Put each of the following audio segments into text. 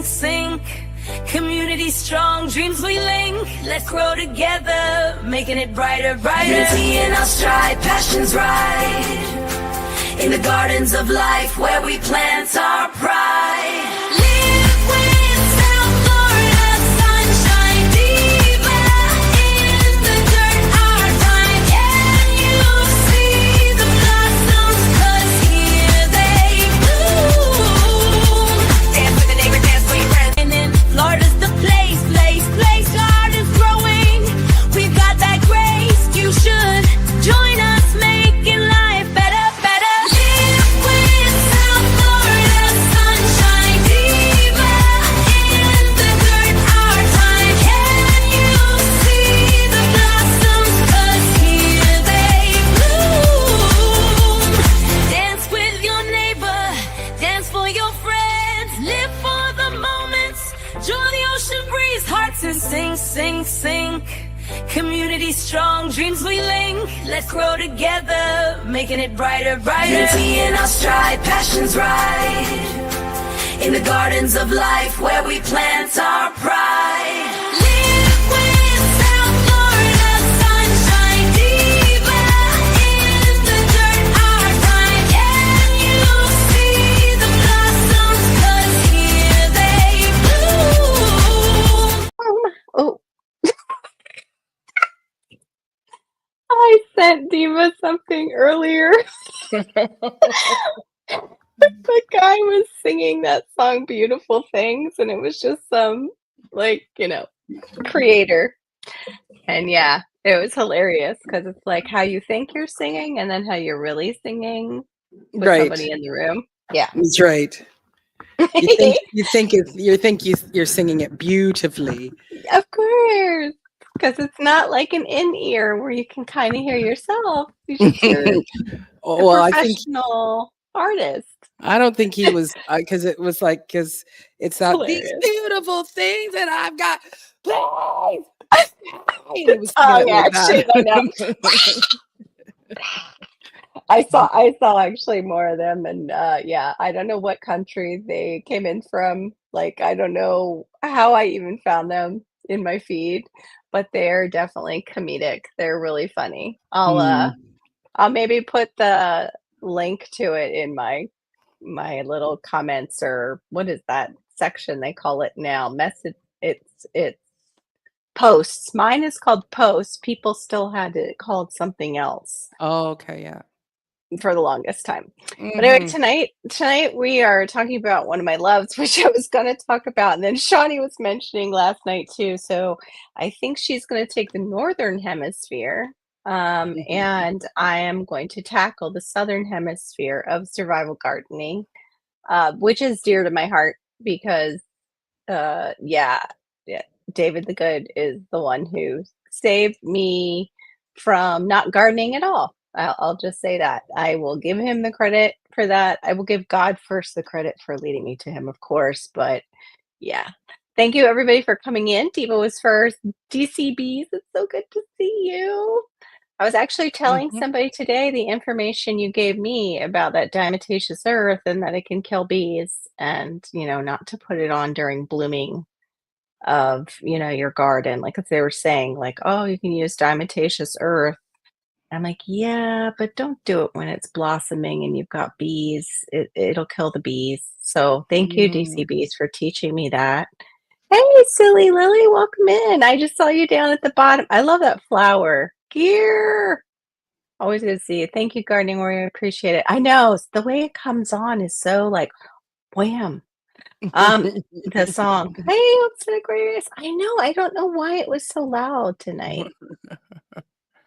sink. Community strong, dreams we link. Let's grow together, making it brighter, brighter. Unity in our stride, passions right. In the gardens of life where we plant our pride. Live with South Florida sunshine, diva in the dirt, our time. Can you see the blossoms? 'Cause here they bloom. Dance with a neighbor, dance for your friends. And then Florida's the place, gardens growing. We've got that grace. You should join us, making life better, better. Live with South Florida sunshine, diva in the dirt, our time. Can you see the blossoms? 'Cause here they bloom. Dance with your neighbor, dance for your friends. Live for the moments, join the ocean breeze. Hearts and sing. Community strong, dreams we link. Let's grow together, making it brighter, brighter. Unity in our stride, passions right. In the gardens of life where we plant our pride. Live with South Florida sunshine, diva in the dirt, our time. Can you see the blossoms? 'Cause here they bloom. Oh, I sent Diva something earlier. The guy was singing that song Beautiful Things, and it was just some, creator. And yeah, it was hilarious because it's like how you think you're singing and then how you're really singing with Right. somebody in the room. Yeah. That's right. You think you're singing it beautifully. Of course. Because it's not like an in-ear where you can kind of hear yourself. You just hear a Well, I think professional artist. I don't think he was because it was like because it's not these Hilarious. beautiful things that I've got. Please. And it was Oh singing it yeah, like that. actually, I saw actually more of them, and yeah, I don't know what country they came in from. Like, I don't know how I even found them in my feed, but they're definitely comedic. They're really funny. I'll maybe put the link to it in my little comments, or what is that section they call it now? Message. It's posts. Mine is called posts. People still had it called something else Oh, okay, yeah. for the longest time. But anyway, tonight we are talking about one of my loves, which I was going to talk about, and then Shawnee was mentioning last night too. So I think she's going to take the northern hemisphere, and I am going to tackle the southern hemisphere of survival gardening, which is dear to my heart because, yeah, David the Good is the one who saved me from not gardening at all. I'll just say that. I will give him the credit for that. I will give God first the credit for leading me to him, of course. But yeah, thank you everybody for coming in. Diva was first. DCBs, it's so good to see you. I was actually telling somebody today the information you gave me about that diatomaceous earth and that it can kill bees, and not to put it on during blooming of your garden, like if they were saying like, oh, you can use diatomaceous earth. I'm like, yeah, but don't do it when it's blossoming and you've got bees. It'll kill the bees. So thank you, DCBs, for teaching me that. Hey, silly Lily, welcome in. I just saw you down at the bottom. I love that flower. Gear. Always good to see you. Thank you, Gardening Warrior. I appreciate it. I know the way it comes on is so like wham. The song. Hey, what's the greatest? I know. I don't know why it was so loud tonight.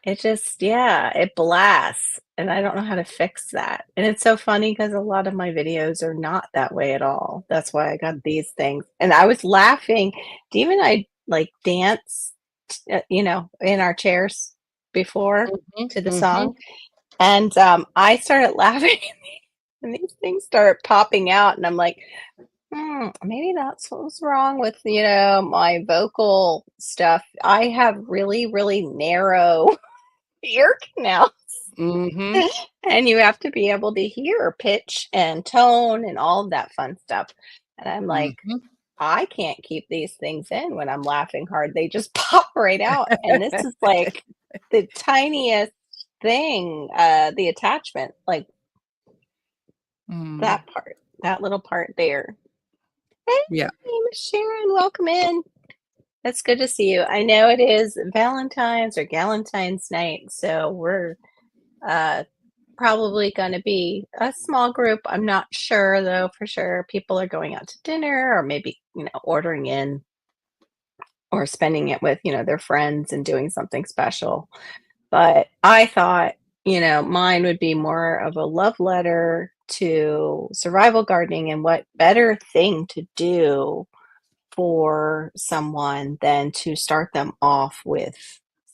It just, it blasts, and I don't know how to fix that. And it's so funny because a lot of my videos are not that way at all. That's why I got these things. And I was laughing. Dave and I like dance, in our chairs before to the song. And I started laughing, and these things started popping out, and I'm like, maybe that's what was wrong with, my vocal stuff. I have really, really narrow ear canals. And you have to be able to hear pitch and tone and all of that fun stuff. And I'm like, I can't keep these things in when I'm laughing hard. They just pop right out. And this is like the tiniest thing, the attachment, like Mm, that part, that little part there. Hey, yeah. Miss Sharon, welcome in. It's good to see you. I know it is Valentine's or Galentine's night, so we're uh probably going to be a small group. I'm not sure though for sure. People are going out to dinner or maybe, ordering in or spending it with, their friends and doing something special. But I thought, mine would be more of a love letter to survival gardening, and what better thing to do for someone than to start them off with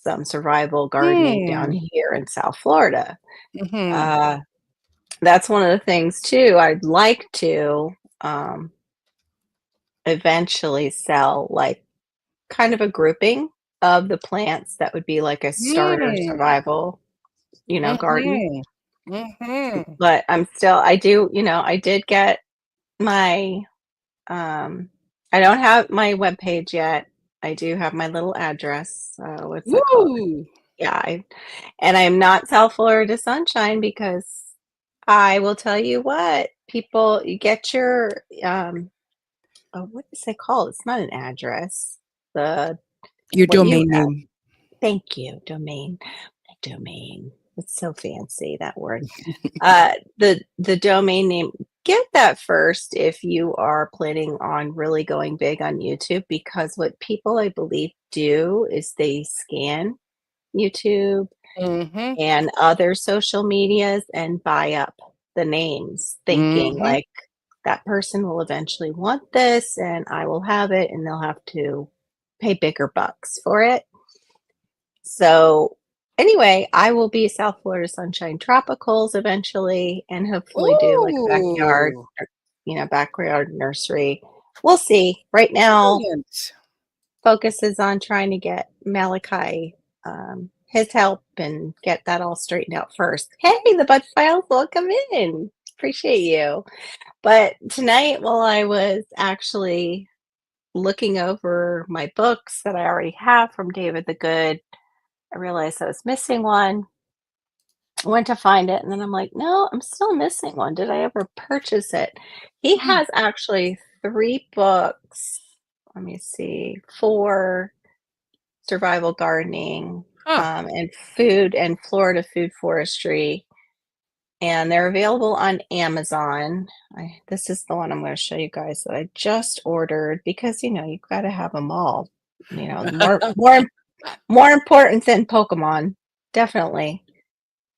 some survival gardening down Mm, here in South Florida. mhm. Uh, that's one of the things too. I'd like to um, eventually sell like kind of a grouping of the plants that would be like a starter Mm, survival, garden. mhm, mhm. But I did get my, um, I don't have my webpage yet. I do have my little address. What's that called? Woo! Yeah. And I'm not South Florida Sunshine because I will tell you what, people, you get your, what is it called? It's not an address. The, Your what you domain have. name. Thank you. Domain. Domain. It's so fancy, that word. The domain name, get that first if you are planning on really going big on YouTube, because what people, I believe, do is they scan YouTube Mhm, and other social medias and buy up the names, thinking mhm. like that person will eventually want this and I will have it, and they'll have to pay bigger bucks for it. So anyway, I will be South Florida Sunshine Tropicals eventually, and hopefully do like a backyard, Ooh, backyard nursery. We'll see. Right now, brilliant. focus is on trying to get Malachi his help and get that all straightened out first. Hey, the Bud Files, welcome in. Appreciate you. But tonight, while I was actually looking over my books that I already have from David the Good, I realized I was missing one. I went to find it, and then I'm like, no, I'm still missing one. Did I ever purchase it? He Mm, has actually 3 books. Let me see, for survival gardening, huh. and food and Florida food forestry, and they're available on Amazon. This is the one I'm going to show you guys that I just ordered because you've got to have them all. More important than Pokemon, definitely.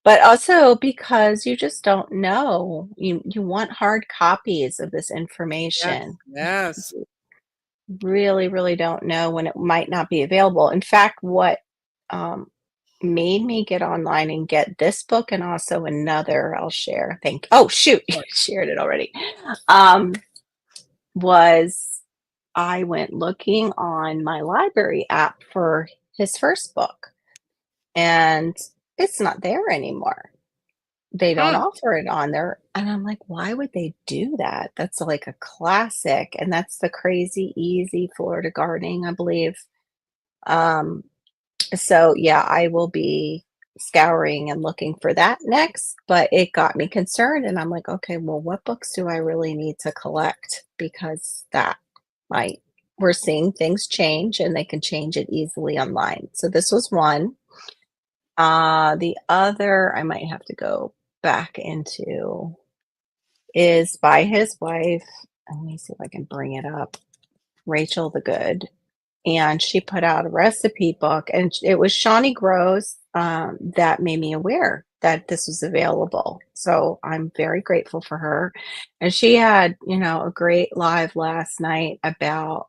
But also because you just don't know. You want hard copies of this Yes, information. yes. Really, really don't know when it might not be available. In fact, what um, made me get online and get this book and also another I'll share. Oh shoot, you shared it already. Um, was I went looking on my library app for his first book, and it's not there anymore. They don't Huh. offer it on there, and I'm like, "Why would they do that?" That's like a classic, and that's the Crazy Easy Florida Gardening, I believe. Um, so yeah, I will be scouring and looking for that next, but it got me concerned, and I'm like, "Okay, well, what books do I really need to collect?" Because that might we're seeing things change, and they can change it easily online. So this was one. The other I might have to go back into is by his wife. Let me see if I can bring it up. Rachel the Good. And she put out a recipe book, and it was Shawnee Grows that made me aware that this was available. So I'm very grateful for her. And she had, a great live last night about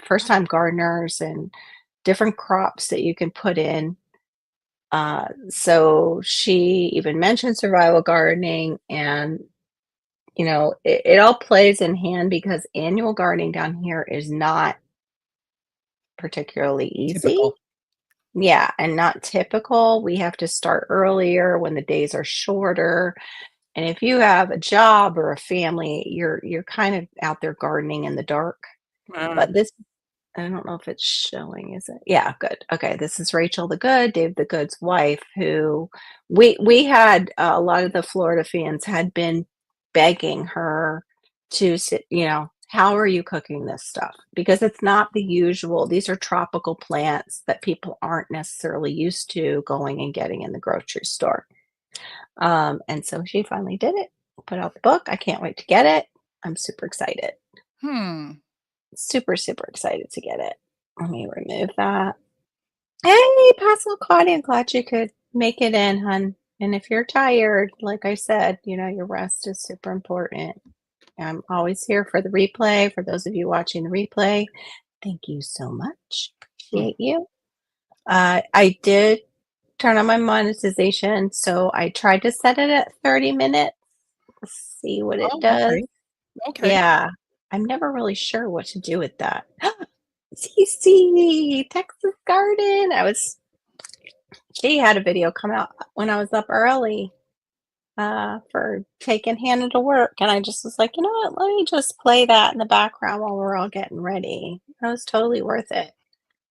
first time gardeners and different crops that you can put in. So she even mentioned survival gardening, and it all plays in hand because annual gardening down here is not particularly easy. Typical. Yeah, and not typical. We have to start earlier when the days are shorter. And if you have a job or a family, you're kind of out there gardening in the dark. But this, I don't know if it's showing, is it? Yeah, good. Okay, this is Rachel the Good, Dave the Good's wife, who we had a lot of the Florida fans had been begging her to sit, how are you cooking this stuff? Because it's not the usual. These are tropical plants that people aren't necessarily used to going and getting in the grocery store. And so she finally did it, put out the book. I can't wait to get it. I'm super excited. Super, super excited to get it. Let me remove that. Hey, Pascal Claudia, I'm glad you could make it in, hun. And if you're tired, like I said, your rest is super important. I'm always here for the replay. For those of you watching the replay, thank you so much. Appreciate you. I did turn on my monetization, so I tried to set it at 30 minutes. See what it does. Okay. Yeah, I'm never really sure what to do with that. CC, Texas Garden. She had a video come out when I was up early for taking Hannah to work. And I just was like, you know what? Let me just play that in the background while we're all getting ready. That was totally worth it.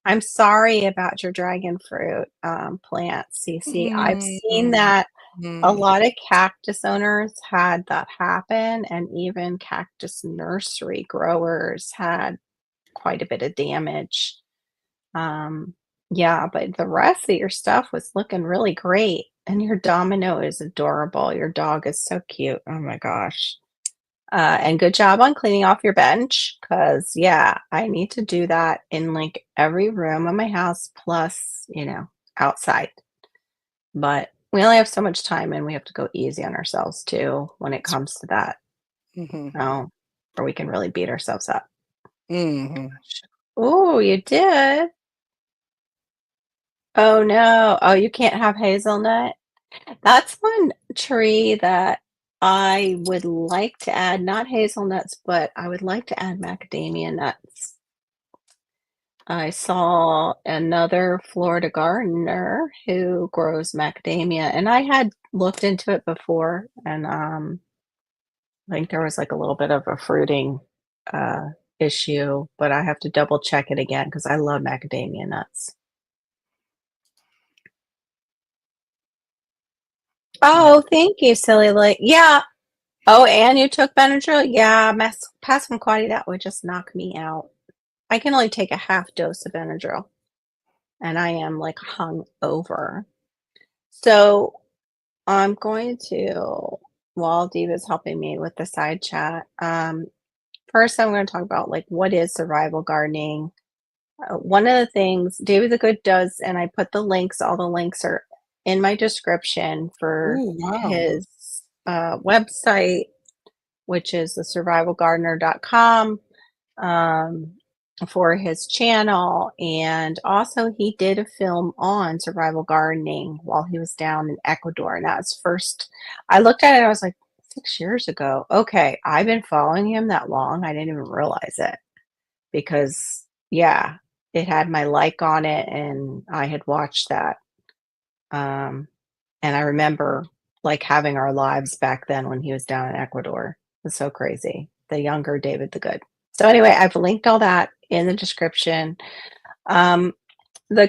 I'm sorry about your dragon fruit plant, CC. I've seen that a lot of cactus owners had that happen, and even cactus nursery growers had quite a bit of damage. Yeah, but the rest of your stuff was looking really great. And your domino is adorable. Your dog is so cute. Oh my gosh. And good job on cleaning off your bench, because yeah, I need to do that in like every room of my house, plus, outside. But we only have so much time, and we have to go easy on ourselves too when it comes to that. Oh, or we can really beat ourselves up. Oh, you did. Oh no. Oh, you can't have hazelnut. That's one tree that I would like to add, not hazelnuts, but I would like to add macadamia nuts. I saw another Florida gardener who grows macadamia, and I had looked into it before, and I think there was like a little bit of a fruiting issue, but I have to double check it again because I love macadamia nuts. Oh, thank you, silly. Like, yeah. Oh, and you took Benadryl? Yeah, pass from quality, that would just knock me out. I can only take a half dose of Benadryl, and I am like hung over. So I'm going to, while Diva's helping me with the side chat, first I'm going to talk about like what is survival gardening. One of the things David the Good does, and I put the links, all the links are in my description for his website, which is thesurvivalgardener.com, for his channel. And also he did a film on survival gardening while he was down in Ecuador. And that was first, I looked at it, I was like, 6 years ago. Okay, I've been following him that long. I didn't even realize it, because yeah, it had my like on it, and I had watched that. And I remember like having our lives back then when he was down in Ecuador. It was so crazy. The younger David the Good. So anyway, I've linked all that in the description. The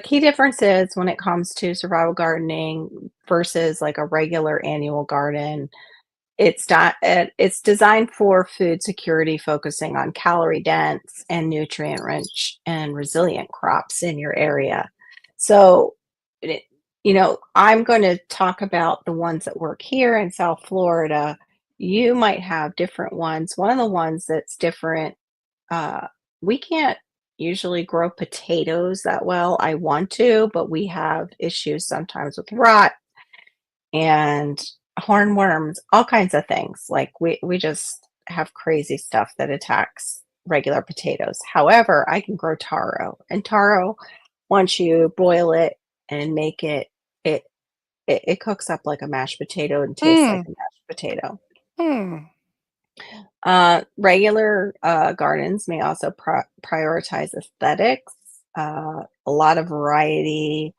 key difference is when it comes to survival gardening versus like a regular annual garden, it's designed for food security, focusing on calorie dense and nutrient rich and resilient crops in your area. So, I'm going to talk about the ones that work here in South Florida. You might have different ones. One of the ones that's different, we can't usually grow potatoes that well. I want to, but we have issues sometimes with rot and hornworms, all kinds of things. Like we just have crazy stuff that attacks regular potatoes. However, I can grow taro, and taro, once you boil it and make it, it cooks up like a mashed potato and tastes like a mashed potato. Regular gardens may also prioritize aesthetics, a lot of variety,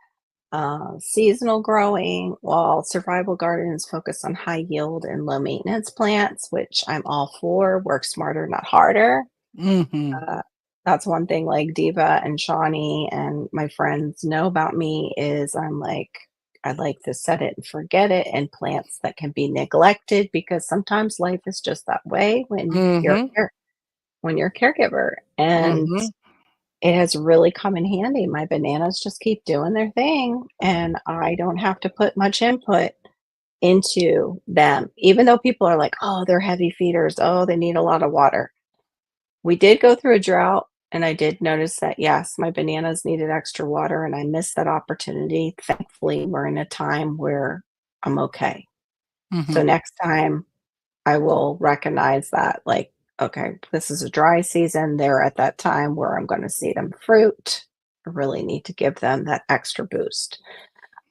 seasonal growing, while survival gardens focus on high yield and low maintenance plants, which I'm all for. Work smarter, not harder. That's one thing like Diva and Shawnee and my friends know about me is I like to set it and forget it and plants that can be neglected because sometimes life is just that way Mhm. when you're a caregiver. And Mhm. it has really come in handy. My bananas just keep doing their thing and I don't have to put much input into them. Even though people are like, "Oh, they're heavy feeders. Oh, they need a lot of water." We did go through a drought, and I did notice that, yes, my bananas needed extra water, and I missed that opportunity. Thankfully, we're in a time where I'm okay. So Mhm. next time, I will recognize that, like, okay, this is a dry season. They're at that time where I'm gonna see them fruit. I really need to give them that extra boost.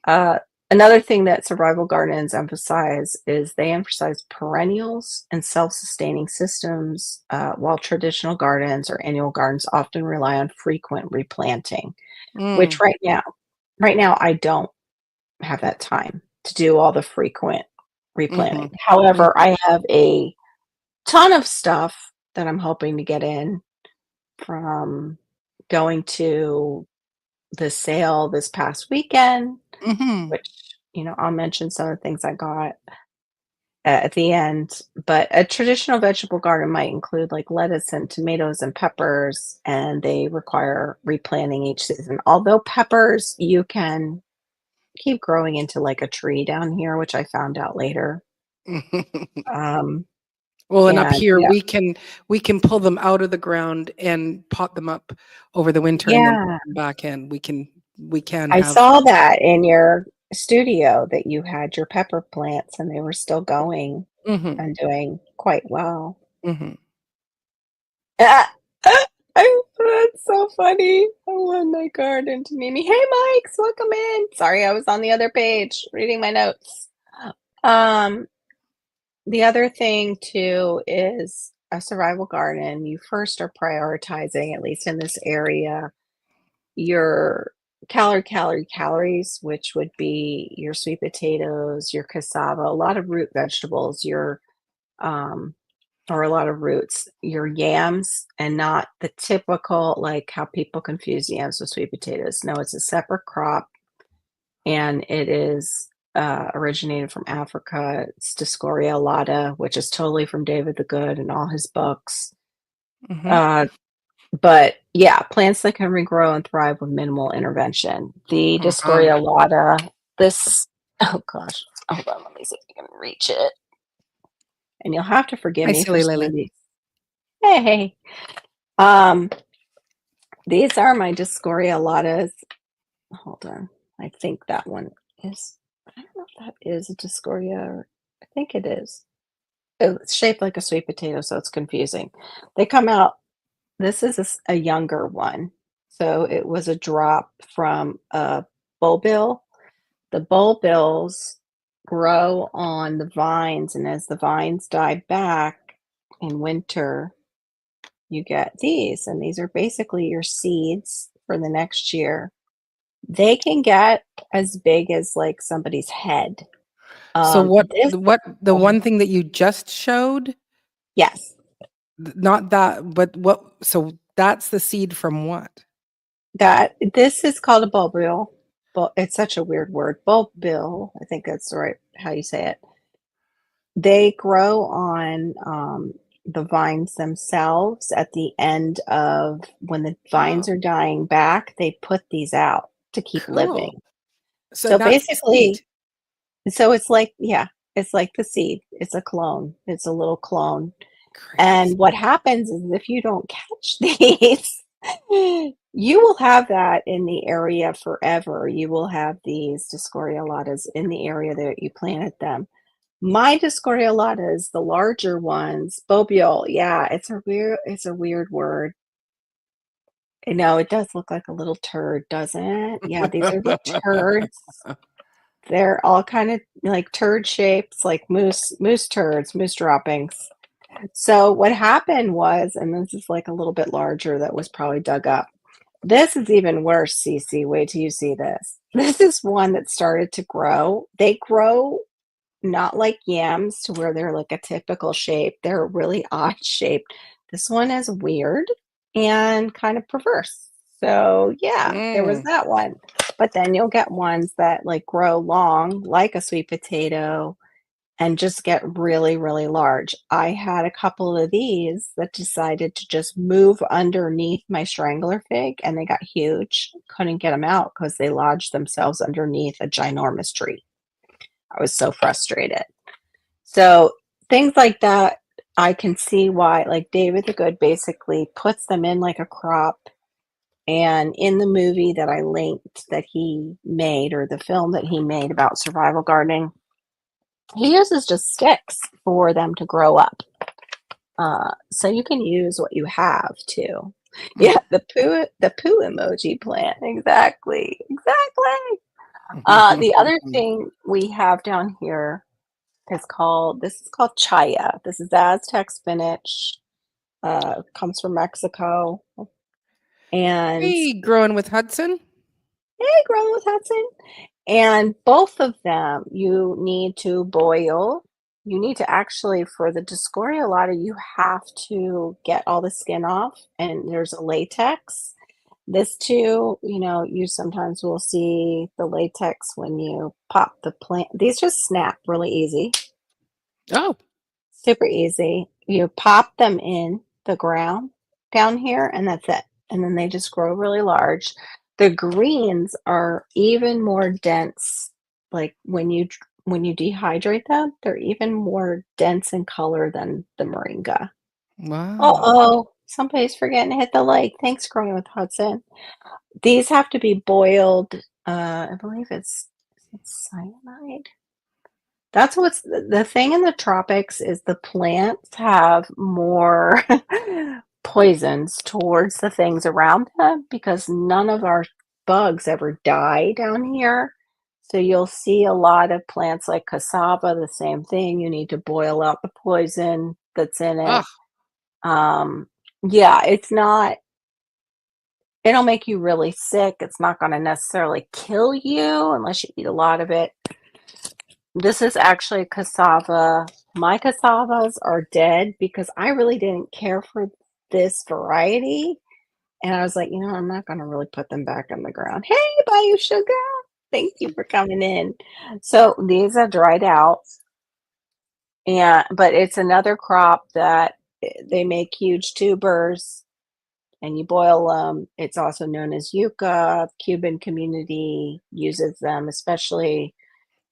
Uh, Another thing that survival gardens emphasize is they emphasize perennials and self-sustaining systems, while traditional gardens or annual gardens often rely on frequent replanting, which Mm. right now I don't have that time to do all the frequent replanting. Mhm. However, Mhm. I have a ton of stuff that I'm hoping to get in from going to the sale this past weekend, Mhm. which, I'll mention some of the things I got at the end, but a traditional vegetable garden might include like lettuce and tomatoes and peppers, and they require replanting each season. Although peppers, you can keep growing into like a tree down here, which I found out later. Um, Well, and up and here, we can pull them out of the ground and pot them up over the winter and then yeah, put them back in. We can I have. saw that in your studio that you had your pepper plants and they were still going Mhm. and doing quite well. Mhm. Ah, that's so funny. I love my garden to Mimi. Hey, Mikes, welcome in. Sorry, I was on the other page reading my notes. Um, the other thing too is a survival garden. You first are prioritizing, at least in this area, your calories, which would be your sweet potatoes, your cassava, a lot of root vegetables, um, or a lot of roots, your yams, and not the typical, like how people confuse yams with sweet potatoes. No, it's a separate crop and it is originated from Africa. It's Discoria alata, which is totally from David the Good and all his books. Mhm. Uh, but yeah, plants that can regrow and thrive with minimal intervention. The Uh-huh. Discoria alata, this, oh gosh, hold on, let me see if I can reach it. And you'll have to forgive Hi, me for silly some of Lily. these. Hey, um, these are my Discoria alatas. Hold on. I think that one is, I don't know if that is a Discoria or I think it is. It's shaped like a sweet potato, so it's confusing. They come out, this is a younger one. So it was a drop from a bulbil. The bulbils grow on the vines, and as the vines die back in winter, you get these. And these are basically your seeds for the next year. They can get as big as, like, somebody's head. So This what the oh, one thing that you just showed, yes, not that, but what, so that's the seed from what? this is called a bulbil. But it's such a weird word. Bulbil, I think that's the right how you say it. They grow on, the vines themselves at the end of when the vines Oh, are dying back, they put these out to keep cool. living. So So that's the seed. basically so it's like yeah, it's like the seed. It's a clone. It's a little clone. And Crazy. what happens is if you don't catch these, you will have that in the area forever. You will have these Discoriolatas in the area that you planted them. My Discoriolatas, the larger ones, Bobiol, yeah, it's a weird word. I know it does look like a little turd, doesn't it? Yeah, these are the turds. They're all kind of like turd shapes, like moose turds, moose droppings. So what happened was, and this is like a little bit larger that was probably dug up. This is even worse, Cece. Wait till you see this. This is one that started to grow. They grow not like yams to where they're like a typical shape. They're really odd shaped. This one is weird. and kind of perverse. So yeah, there was Mm. that one. But then you'll get ones that like grow long, like a sweet potato, and just get really, really large. I had a couple of these that decided to just move underneath my strangler fig, and they got huge. Couldn't get them out because they lodged themselves underneath a ginormous tree. I was so frustrated. So things like that, I can see why, like David the Good basically puts them in like a crop. And in the movie that I linked that he made, or the film that he made about survival gardening, he uses just sticks for them to grow up. So you can use what you have too. Yeah, the poo emoji plant. Exactly. Exactly. The other thing we have down here this is called chaya. This is Aztec spinach. Comes from Mexico. And Hey, growing with Hudson. hey, grown with Hudson. And both of them you need to boil. You need to actually, for the Discoriolata, you have to get all the skin off, and there's a latex. This too, you sometimes will see the latex when you pop the plant. These just snap really easy, Oh, super easy. You pop them in the ground down here, and that's it. And then they just grow really large. The greens are even more dense. Like when you dehydrate them, they're even more dense in color than the moringa. wow. Oh, somebody's forgetting to hit the like. Thanks, Growing with Hudson. These have to be boiled. I believe it's cyanide. That's what's the thing in the tropics is the plants have more poisons towards the things around them because none of our bugs ever die down here. So you'll see a lot of plants like cassava, the same thing. You need to boil out the poison that's in Ah, it. Um, yeah, it'll make you really sick. It's not going to necessarily kill you unless you eat a lot of it. This is actually cassava. My cassavas are dead because I really didn't care for this variety. And I was like, I'm not going to really put them back on the ground. Hey, Bayou Sugar. Thank you for coming in. So these are dried out. But it's another crop that they make huge tubers and you boil them. It's also known as yucca. Cuban community uses them, especially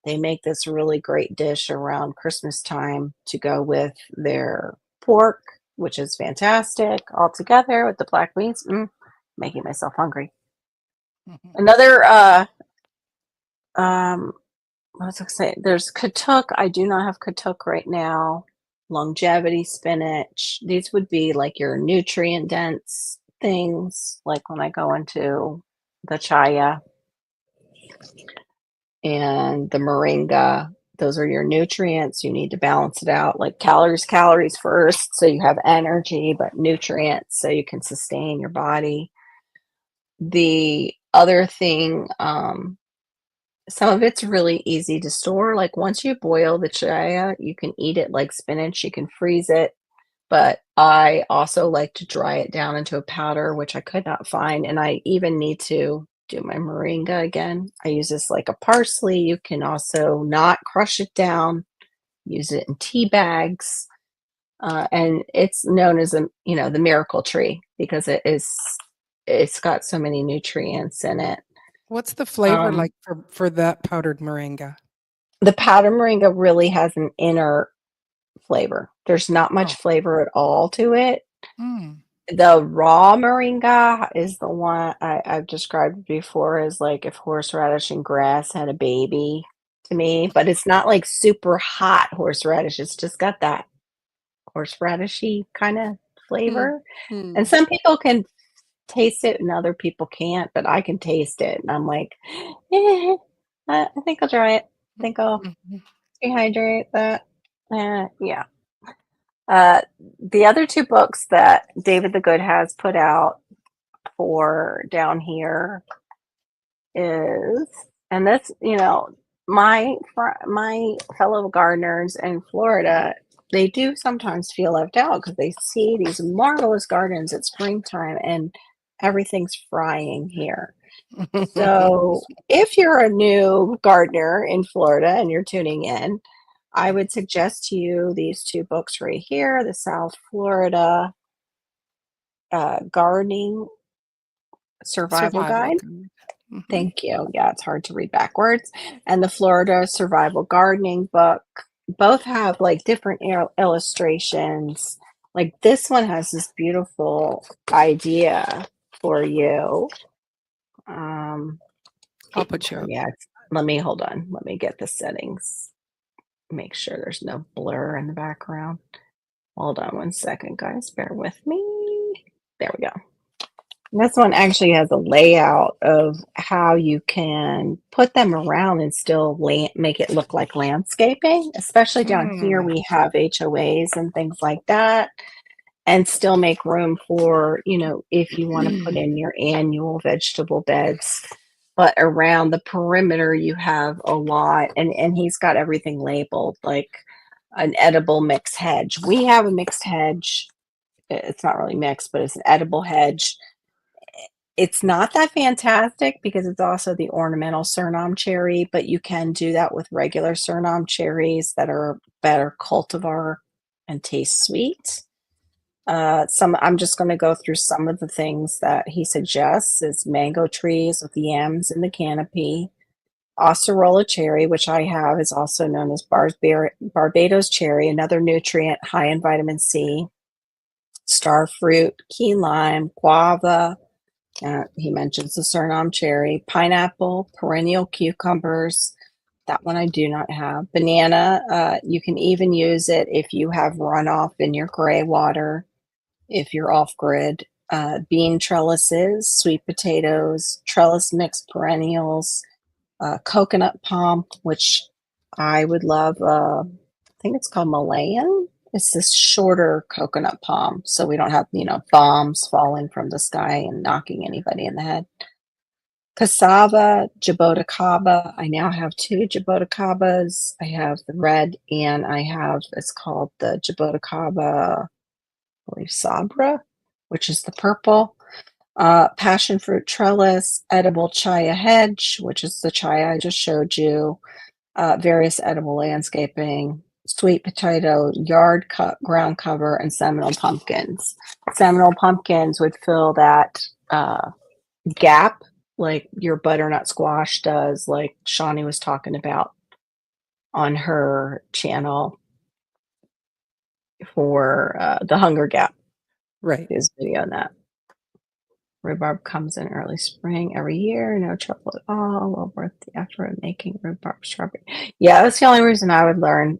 they make this really great dish around Christmas time to go with their pork, which is fantastic, all together with the black beans. Making myself hungry. Another, what was I say? There's katuk. I do not have katuk right now. Longevity spinach. These would be like your nutrient dense things, like when I go into the chaya and the moringa. Those are your nutrients. You need to balance it out, like calories first, so you have energy, but nutrients so you can sustain your body. The other thing, some of it's really easy to store. Like once you boil the chaya, you can eat it like spinach. You can freeze it, but I also like to dry it down into a powder, which I could not find. And I even need to do my moringa again. I use this like a parsley. You can also not crush it down, use it in tea bags. And it's known as the miracle tree because it's got so many nutrients in it. what's the flavor Um, like for that powdered moringa? the powder moringa really has an inner flavor. There's not Oh, much flavor at all to it. mm, The raw moringa is the one I've described before as like if horseradish and grass had a baby to me, but it's not like super hot horseradish. It's just got that horseradishy kind of hmm, flavor. hmm, And some people can taste it and other people can't, but I can taste it. And I'm like, I think I'll try it. I think I'll mhm. dehydrate that. Yeah. Uh, the other two books that David the Good has put out for down here is, and this, my fellow gardeners in Florida they do sometimes feel left out because they see these marvelous gardens at springtime and everything's frying here. So, if you're a new gardener in Florida and you're tuning in, I would suggest to you these two books right here, the South Florida Gardening Survival Survival Guide. guide. Mhm. Thank you. Yeah, it's hard to read backwards. And the Florida Survival Gardening book. Both have like different illustrations. Like this one has this beautiful idea for you. I'll put you up. Yeah, let me hold on. Let me get the settings. Make sure there's no blur in the background. Hold on one second, guys. Bear with me. There we go. This one actually has a layout of how you can put them around and still make it look like landscaping. Especially down here, Mm. we have HOAs and things like that, and still make room for, if you want to put in your annual vegetable beds. But around the perimeter, you have a lot, and he's got everything labeled like an edible mixed hedge. We have a mixed hedge. It's not really mixed, but it's an edible hedge. It's not that fantastic because it's also the ornamental Suriname cherry, but you can do that with regular Suriname cherries that are better cultivar and taste sweet. I'm just going to go through some of the things that he suggests is mango trees with yams in the canopy, Acerola cherry, which I have, is also known as Barbados cherry, another nutrient high in vitamin C, star fruit, key lime, guava. He mentions the Suriname cherry, pineapple, perennial cucumbers. That one I do not have. Banana, you can even use it if you have runoff in your gray water, if you're off grid. Bean trellises, sweet potatoes, trellis mixed perennials, coconut palm, which I would love. I think it's called Malayan. It's this shorter coconut palm, so we don't have bombs falling from the sky and knocking anybody in the head. Cassava, jaboticaba. I now have two jaboticabas. I have the red, and I have it's called the jaboticaba, I believe Sabra, which is the purple. Passion fruit trellis, edible chaya hedge, which is the chaya I just showed you. Various edible landscaping, sweet potato, ground cover, and Seminole pumpkins. Seminole pumpkins would fill that gap like your butternut squash does, like Shawnee was talking about on her channel for the hunger gap. Right. His video on that. Rhubarb comes in early spring every year, no trouble at all. Well worth the effort of making rhubarb strawberry. Yeah, that's the only reason I would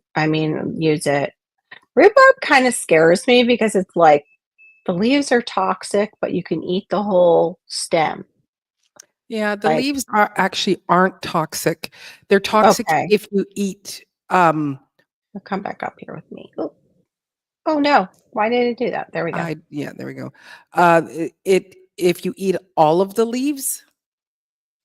use it. Rhubarb kind of scares me because it's like the leaves are toxic, but you can eat the whole stem. Yeah, the leaves aren't toxic. They're toxic Okay. if you eat. Come back up here with me. Oh no! Why did it do that? There we go. Yeah, there we go. If you eat all of the leaves,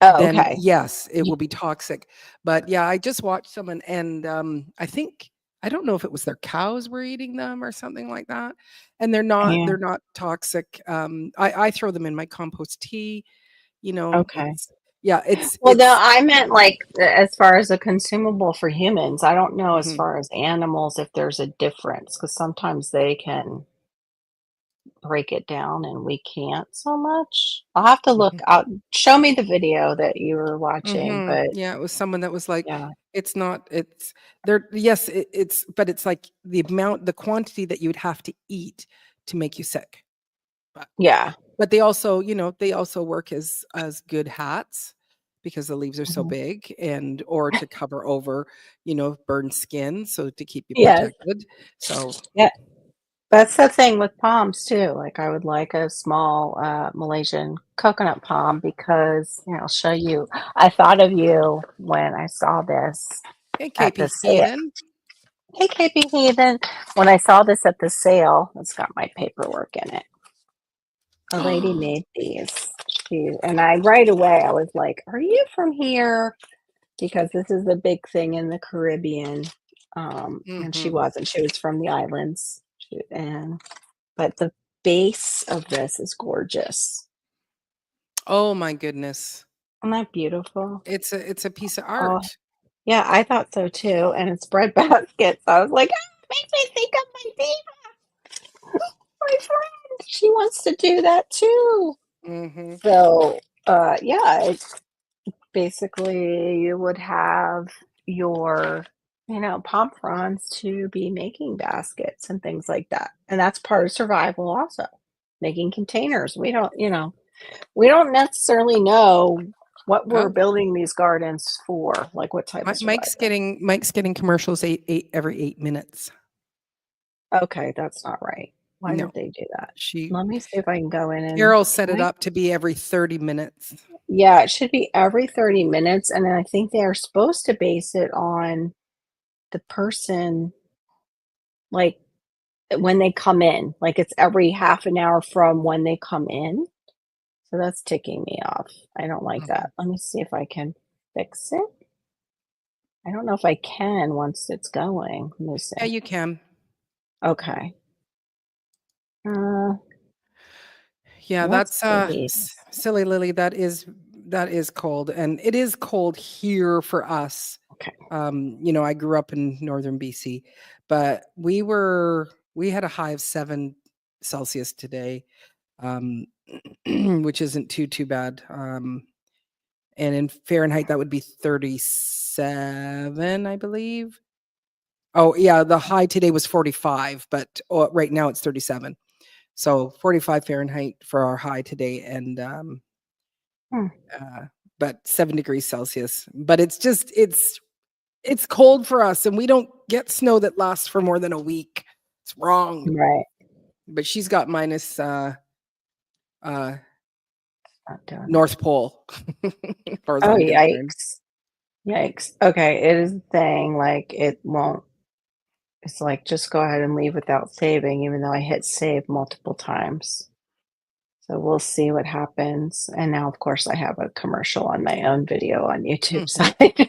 Oh, then okay. yes, it will be toxic. But yeah, I just watched someone, and I don't know if it was their cows were eating them or something like that, and they're not. Yeah. They're not toxic. I throw them in my compost tea. Okay. It's Well, no, I meant like as far as a consumable for humans. I don't know as Mhm. far as animals if there's a difference because sometimes they can break it down and we can't so much. I'll have to look Mhm. out. Show me the video that you were watching, but Yeah, it was someone that was like, yeah, it's not, it's there. Yes, but it's like the quantity that you would have to eat to make you sick. But, yeah. but they also, they also work as good hats because the leaves are so Mhm. big or to cover over, burned skin. So to keep you Yes. protected. So Yeah. That's the thing with palms too. Like I would like a small Malaysian coconut palm because I'll show you. I thought of you when I saw this hey, at the KP sale. Heathen. Hey, KP Heathen. When I saw this at the sale, it's got my paperwork in it. A lady made these. And I right away I was like, "Are you from here?" Because this is a big thing in the Caribbean. And she Mhm. wasn't. She was from the islands, but the base of this is gorgeous. Oh my goodness. Isn't that beautiful? It's a piece of Oh, art. yeah, I thought so too. And it's bread baskets. I was like, "Ah, makes me think of my diva, my friend. She wants to do that too." Mhm. So, yeah, it's basically you would have your, pomp fronds to be making baskets and things like that. And that's part of survival also. Making containers. We don't necessarily know what we're Oh, building these gardens for, like what type of Mike's survival. getting commercials every 8 minutes. Okay, that's not right. Why No, did they do that? she Let me see if I can go in and Carol set can it I? up to be every 30 minutes. Yeah, it should be every 30 minutes. And then I think they are supposed to base it on the person, like when they come in. Like it's every half an hour from when they come in. So that's ticking me off. I don't like Mhm. that. Let me see if I can fix it. I don't know if I can once it's going. Let me Yeah, see. you can. Okay. Uh, Yeah, let's that's see. silly Lily. That is cold, and it is cold here for us. Okay. I grew up in northern BC, but we had a high of 7 Celsius today, um, which isn't too bad. And in Fahrenheit, that would be 37, I believe. Oh yeah, the high today was 45, but right now it's 37. So 45 Fahrenheit for our high today, and Hmm, but 7 degrees Celsius. But it's cold for us, and we don't get snow that lasts for more than a week. It's wrong. right. But she's got minus uh Not doing it. North Pole, as far as Oh, I'm concerned. yikes. Yikes. Okay, it is saying like it won't. It's like just go ahead and leave without saving, even though I hit save multiple times. So we'll see what happens. And now, of course, I have a commercial on my own video on YouTube Mhm. side.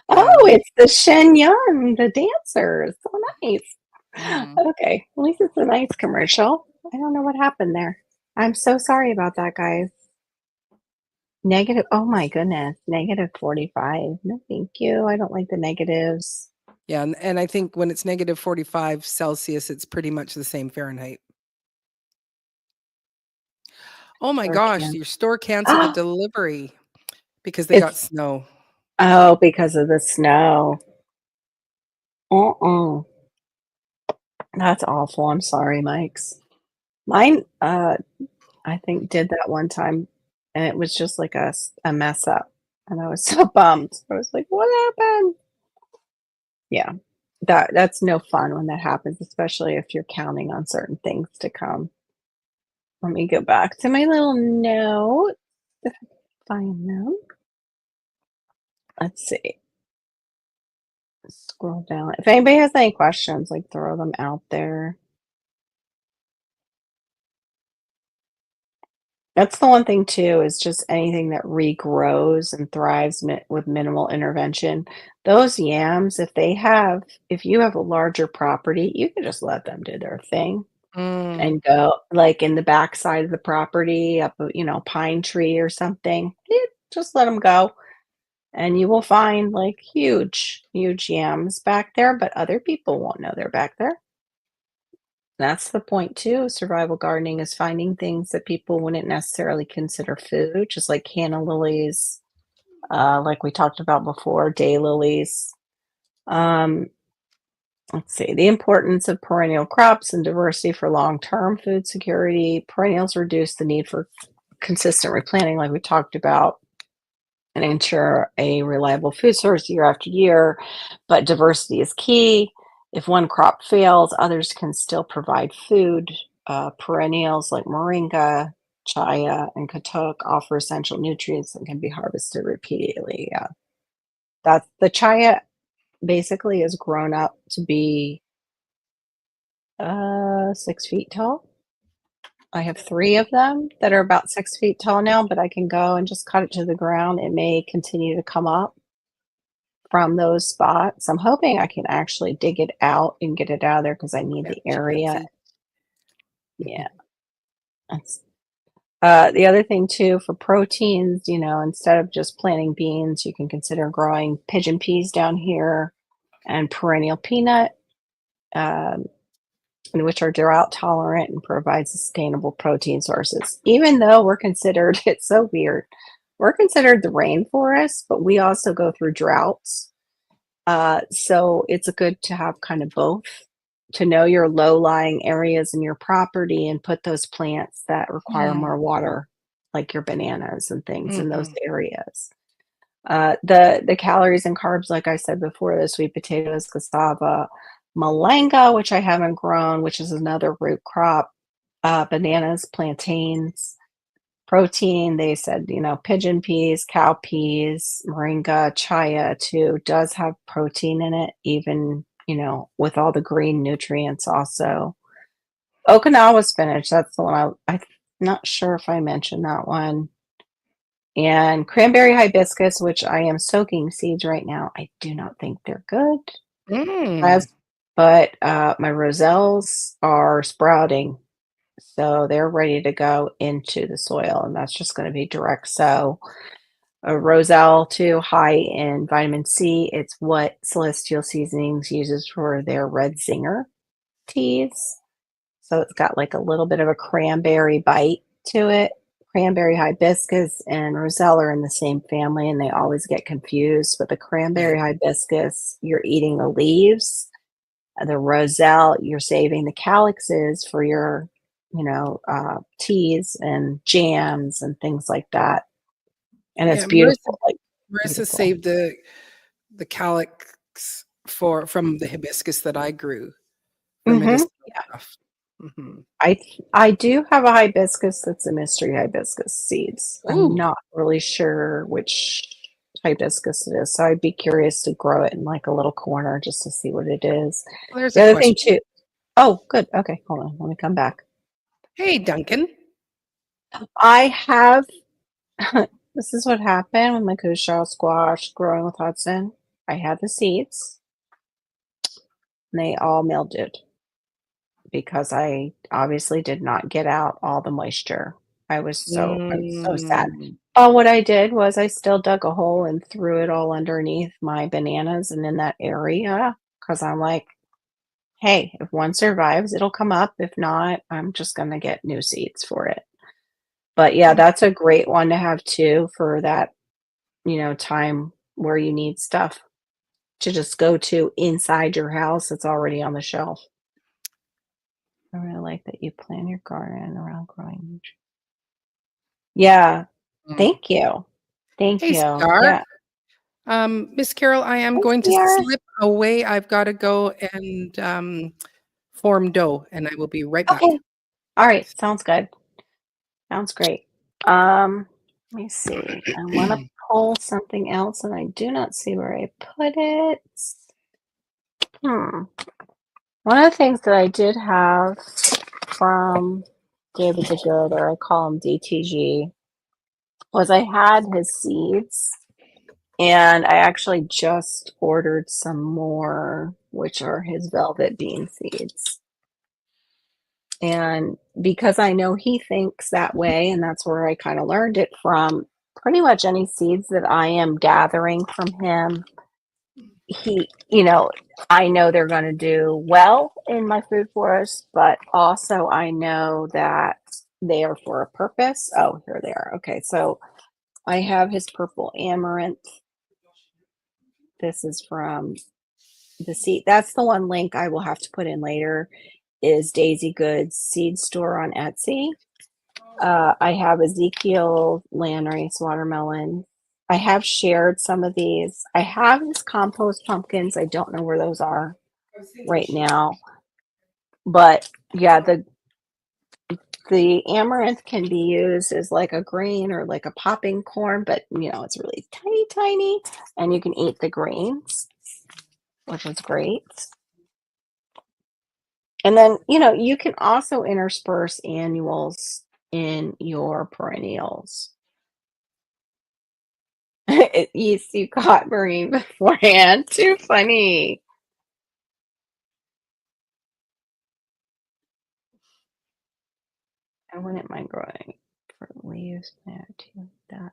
Oh, Yeah. it's the Shen Yun, the dancers. So nice. Mhm. Okay, at least it's a nice commercial. I don't know what happened there. I'm so sorry about that, guys. Negative, oh my goodness, negative 45. No, thank you. I don't like the negatives. Yeah, and I think when it's negative 45 Celsius, it's pretty much the same Fahrenheit. Oh my Sure gosh, can. your store canceled the delivery because they got It's, snow. oh, because of the snow. Uh-uh. That's awful. I'm sorry, Mike's. Mine, I think did that one time, and it was just like a mess up, and I was so bummed. I was like, "What happened?" Yeah, that's no fun when that happens, especially if you're counting on certain things to come. Let me go back to my little note. If I can find them. Let's see. Scroll down. If anybody has any questions, like throw them out there. That's the one thing too, is just anything that regrows and thrives with minimal intervention. Those yams, if you have a larger property, you can just let them do their thing Mm, and go like in the backside of the property, up a, pine tree or something. Just let them go. And you will find like huge, huge yams back there, but other people won't know they're back there. That's the point too. Survival gardening is finding things that people wouldn't necessarily consider food, just like canna lilies, like we talked about before, daylilies. Um, let's see, the importance of perennial crops and diversity for long-term food security. Perennials reduce the need for consistent replanting, like we talked about, and ensure a reliable food source year after year. But diversity is key. If one crop fails, others can still provide food. Perennials like moringa, chaya, and katok offer essential nutrients and can be harvested repeatedly. Yeah, that's the chaya. Basically, is grown up to be 6 feet tall. I have three of them that are about 6 feet tall now, but I can go and just cut it to the ground. It may continue to come up from those spots. I'm hoping I can actually dig it out and get it out of there because I need the Betsy, area. Betsy. Yeah. That's the other thing too for proteins, instead of just planting beans, you can consider growing pigeon peas down here and perennial peanut, um, which are drought tolerant and provide sustainable protein sources. Even though we're considered, it's so weird, we're considered the rainforest, but we also go through droughts. So it's good to have kind of both, to know your low-lying areas in your property and put those plants that require Mm, more water, like your bananas and things in those mhm. areas. The calories and carbs, like I said before, the sweet potatoes, cassava, malanga, which I haven't grown, which is another root crop, bananas, plantains, protein, they said, pigeon peas, cow peas, moringa, chia too does have protein in it, even, with all the green nutrients also. Okinawa spinach, that's the one I'm not sure if I mentioned that one. And cranberry hibiscus, which I am soaking seeds right now. I do not think they're good. Mm. As but my roselles are sprouting, so they're ready to go into the soil, and that's just going to be direct sow. A roselle too, high in vitamin C. It's what Celestial Seasonings uses for their red zinger teas. So it's got like a little bit of a cranberry bite to it. Cranberry hibiscus and roselle are in the same family, and they always get confused. But the cranberry hibiscus, you're eating the leaves. The roselle, you're saving the calyxes for your, teas and jams and things like that. And it's Yeah, Marissa beautiful, like Marissa beautiful. saved the calyx from the hibiscus that I grew for Hmm. medicinal stuff. Mhm. I do have a hibiscus that's a mystery hibiscus seeds. I'm Ooh, not really sure which hibiscus it is, so I'd be curious to grow it in like a little corner just to see what it is. well, there's The a other thing question. too. Oh, good. Okay, hold on. Let me come back. Hey, Duncan. I have. This is what happened with my Kushal squash growing with Hudson. I had the seeds, and they all mildewed because I obviously did not get out all the moisture. I was so sad. Mm. What I did was I still dug a hole and threw it all underneath my bananas and in that area because I'm like, hey, if one survives, it'll come up. If not, I'm just gonna get new seeds for it. But yeah, that's a great one to have too for that, time where you need stuff to just go to inside your house. It's already on the shelf. I really like that you plan your garden around growing. Yeah. Mm. Thank you. Thank Hey, you. Star. Yeah. Miss Carol, I am Hi, going to Sierra. slip away. I've got to go and form dough, and I will be right back. Okay. All right. Sounds good. Sounds great. Let me see. I want to pull something else and I do not see where I put it. Hmm. One of the things that I did have from David the Good, or I call him DTG, was I had his seeds and I actually just ordered some more, which are his velvet bean seeds. And because I know he thinks that way, and that's where I kind of learned it from, pretty much any seeds that I am gathering from him, I know they're going to do well in my food forest, but also I know that they are for a purpose. Oh, here they are. Okay, so I have his purple amaranth. This is from the seed. That's the one link I will have to put in later, is Daisy Goods seed store on Etsy. I have Ezekiel Lanrice watermelon. I have shared some of these. I have his compost pumpkins. I don't know where those are right now. But yeah, the amaranth can be used as like a grain or like a popping corn, but it's really tiny, tiny, and you can eat the grains, which is great. And then, you can also intersperse annuals in your perennials. Yes, you caught Marine beforehand. Too funny. I wouldn't mind growing for leaves there too, like that.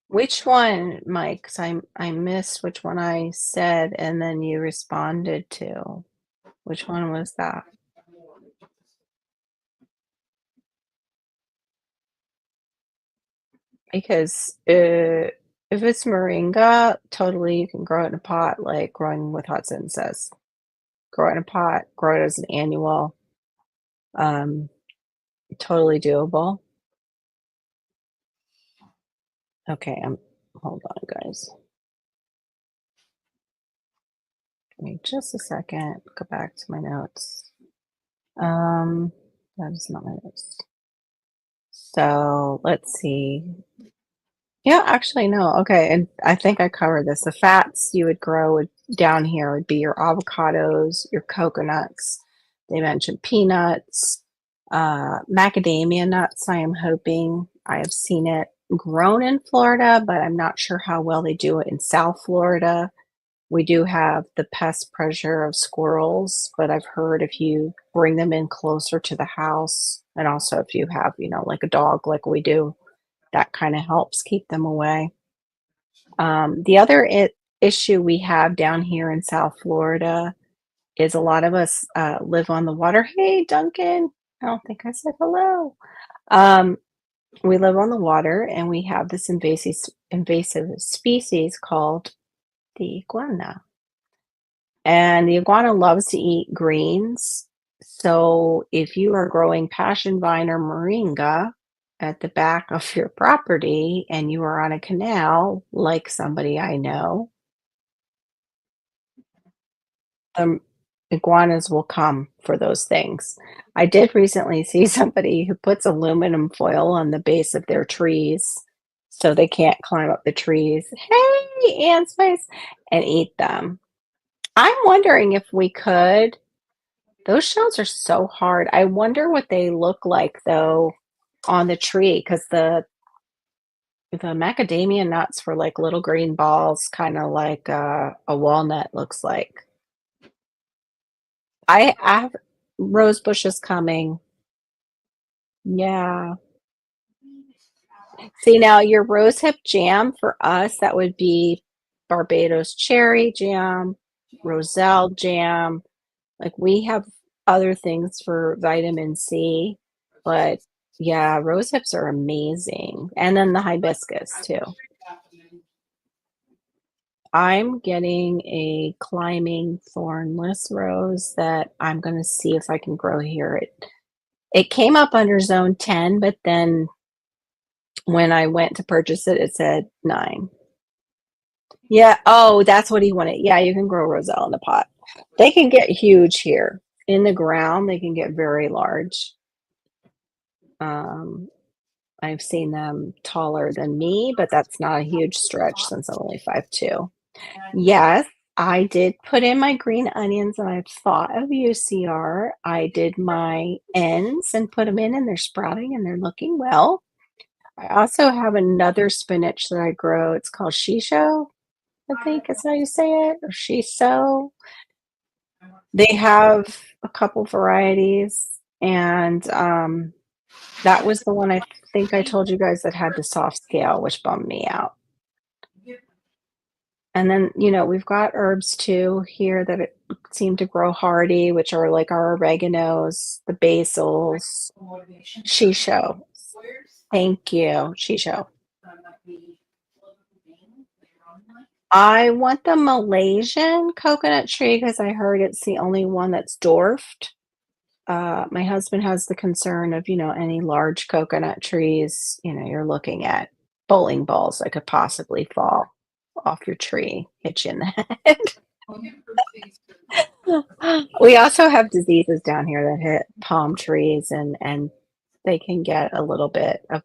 Which one, Mike? 'Cause I missed which one I said, and then you responded to. Which one was that? Because if it's moringa, totally you can grow it in a pot, like growing with Hudson says. Grow it in a pot, grow it as an annual. Um, totally doable. Okay, hold on, guys. Give me just a second. Go back to my notes. That is not my notes. So let's see. Yeah, actually, no. Okay, and I think I covered this. The fats you would grow down here would be your avocados, your coconuts. They mentioned peanuts, macadamia nuts. I am hoping I have seen it grown in Florida, but I'm not sure how well they do it in South Florida. We do have the pest pressure of squirrels, but I've heard if you bring them in closer to the house, and also if you have, like a dog like we do, that kind of helps keep them away. The other issue we have down here in South Florida is a lot of us live on the water. Hey, Duncan. I don't think I said hello. We live on the water and we have this invasive species called the iguana. And the iguana loves to eat greens. So if you are growing passion vine or moringa at the back of your property and you are on a canal, like somebody I know, the iguanas will come for those things. I did recently see somebody who puts aluminum foil on the base of their trees so they can't climb up the trees. Hey, ant spice, and eat them. I'm wondering if we could. Those shells are so hard. I wonder what they look like though on the tree because the macadamia nuts were like little green balls, kind of like a walnut looks like. I have rose bushes coming. Yeah. See now your rose hip jam for us, that would be Barbados cherry jam, Roselle jam. Like we have other things for vitamin C, but yeah, rose hips are amazing. And then the hibiscus too. I'm getting a climbing thornless rose that I'm going to see if I can grow here. It came up under zone 10, but then when I went to purchase it, it said 9. Yeah. Oh, that's what he wanted. Yeah, you can grow roselle in the pot. They can get huge here. In the ground, they can get very large. Um, I've seen them taller than me, but that's not a huge stretch since I'm only 5'2". Yes, I did put in my green onions and I've thought of UCR. I did my ends and put them in and they're sprouting and they're looking well. I also have another spinach that I grow. It's called shisho, I think is how you say it, or shiso. They have a couple varieties and that was the one I think I told you guys that had the soft scale, which bummed me out. And then, we've got herbs too here that seem to grow hardy, which are like our oreganos, the basils, shisho. Thank you, shisho. I want the Malaysian coconut tree because I heard it's the only one that's dwarfed. My husband has the concern of, any large coconut trees, you're looking at bowling balls that could possibly fall off your tree, hit you in the head. We also have diseases down here that hit palm trees and they can get a little bit of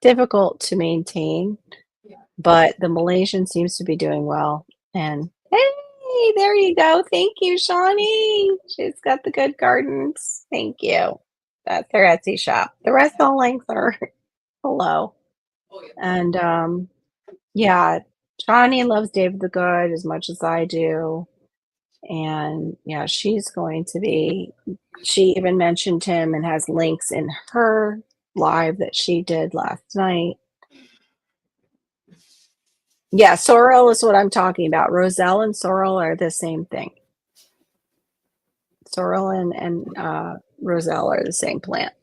difficult to maintain, but the Malaysian seems to be doing well. And hey, Hey, there you go. Thank you, Shawnee. She's got the good gardens. Thank you. That's her Etsy shop. The rest of the links are below. And yeah, Shawnee loves David the Good as much as I do. And yeah, she's going to be, she even mentioned him and has links in her live that she did last night. Yeah, sorrel is what I'm talking about. Roselle and sorrel are the same thing. Sorrel and roselle are the same plant.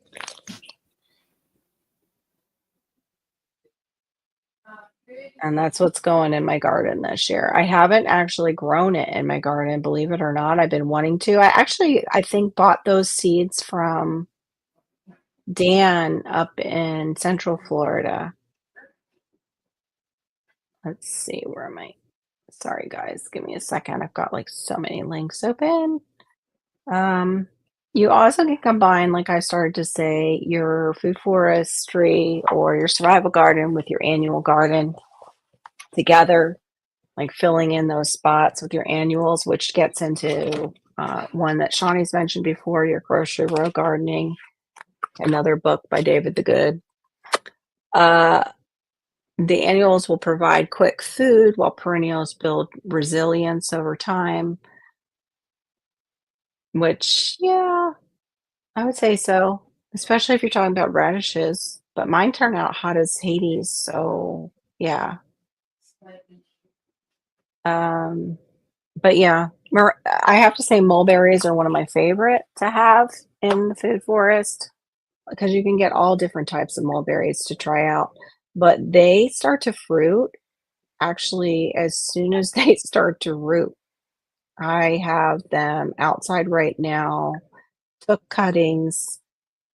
And that's what's going in my garden this year. I haven't actually grown it in my garden, believe it or not. I've been wanting to. I think, bought those seeds from Dan up in Central Florida. Let's see, where am I? Sorry, guys, give me a second. I've got like so many links open. You also can combine, like I started to say, your food forestry or your survival garden with your annual garden together, like filling in those spots with your annuals, which gets into one that Shawnee's mentioned before, your grocery row gardening, another book by David the Good. The annuals will provide quick food while perennials build resilience over time, which, yeah, I would say so, especially if you're talking about radishes. But mine turn out hot as Hades, so yeah. But yeah, I have to say mulberries are one of my favorite to have in the food forest because you can get all different types of mulberries to try out. But they start to fruit actually as soon as they start to root. I have them outside right now, took cuttings,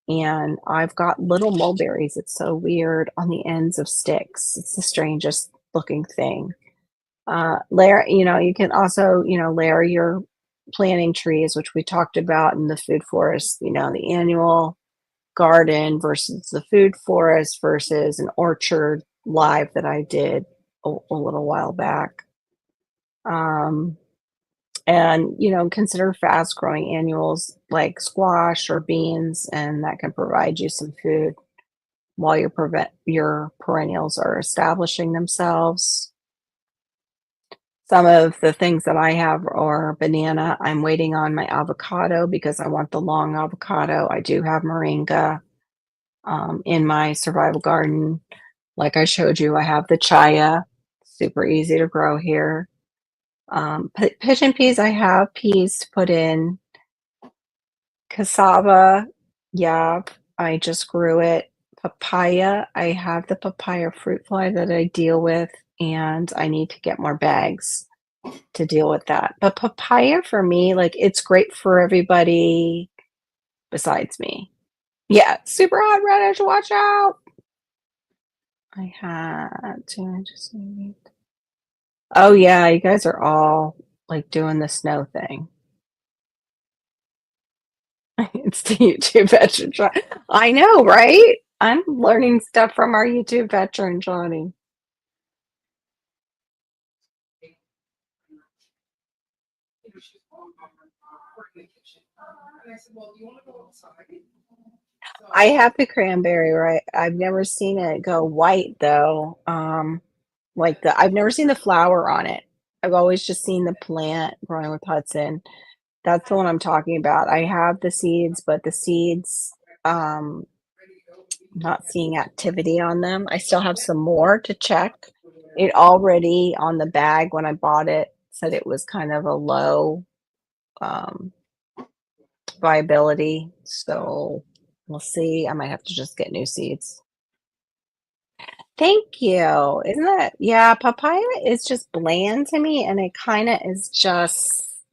and I've got little mulberries. It's so weird on the ends of sticks. It's the strangest looking thing. Layer, you can also, layer your planting trees, which we talked about in the food forest, the annual garden versus the food forest versus an orchard live that I did a little while back. And consider fast growing annuals like squash or beans, and that can provide you some food while your perennials are establishing themselves. Some of the things that I have are banana. I'm waiting on my avocado because I want the long avocado. I do have moringa in my survival garden. Like I showed you, I have the chaya, super easy to grow here. Pigeon peas, I have peas to put in. Cassava, yeah, I just grew it. Papaya, I have the papaya fruit fly that I deal with, and I need to get more bags to deal with that. But papaya for me, like it's great for everybody besides me. Yeah, super hot radish, watch out. I had to just Oh yeah, you guys are all like doing the snow thing. It's the YouTube veteran Johnny. I know, right? I'm learning stuff from our YouTube veteran Johnny. I have the cranberry, right? I've never seen it go white though. I've never seen the flower on it. I've always just seen the plant growing with Hudson. That's the one I'm talking about. I have the seeds, but the seeds, not seeing activity on them. I still have some more to check. It already on the bag when I bought it said it was kind of a low um, viability. So we'll see. I might have to just get new seeds. Thank you. Isn't that, yeah, papaya is just bland to me, and it kind of is just,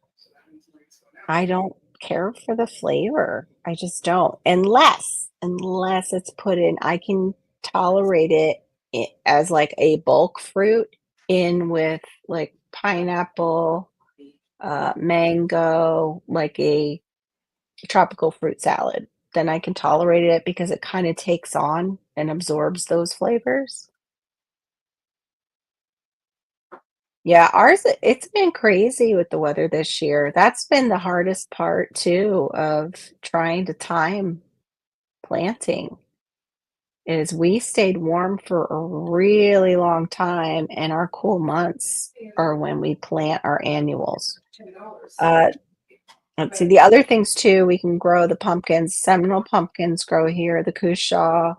I don't care for the flavor. I just don't. Unless it's put in, I can tolerate it as like a bulk fruit in with like pineapple, mango, like a tropical fruit salad. Then I can tolerate it because it kind of takes on and absorbs those flavors. Yeah, it's been crazy with the weather this year. That's been the hardest part too of trying to time planting is we stayed warm for a really long time, and our cool months are when we plant our annuals. Uh, let's see, the other things too, we can grow the pumpkins. Seminole pumpkins grow here, the cushaw,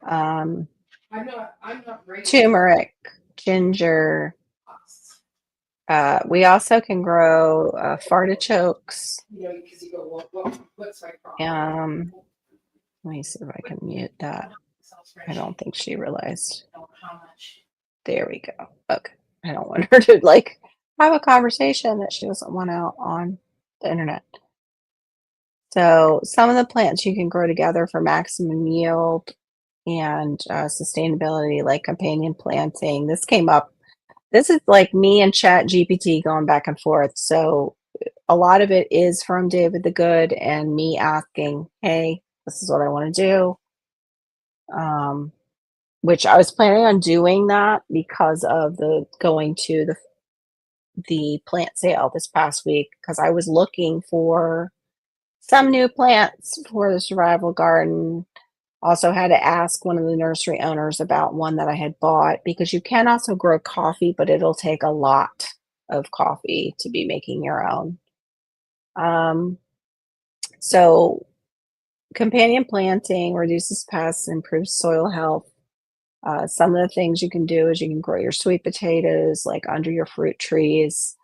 um, I'm not ready. turmeric, ginger. We also can grow fartichokes. Because you go, what's my Um, Let me see if I can mute that. I don't think she realized. There we go. Okay. I don't want her to like have a conversation that she doesn't want out on the internet. So some of the plants you can grow together for maximum yield and sustainability, like companion planting. This came up. This is like me and Chat GPT going back and forth. So a lot of it is from David the Good and me asking, hey, this is what I want to do. Which I was planning on doing that because of the going to the plant sale this past week because I was looking for some new plants for the survival garden. Also had to ask one of the nursery owners about one that I had bought because you can also grow coffee, but it'll take a lot of coffee to be making your own. So companion planting reduces pests, improves soil health. Some of the things you can do is you can grow your sweet potatoes like under your fruit trees.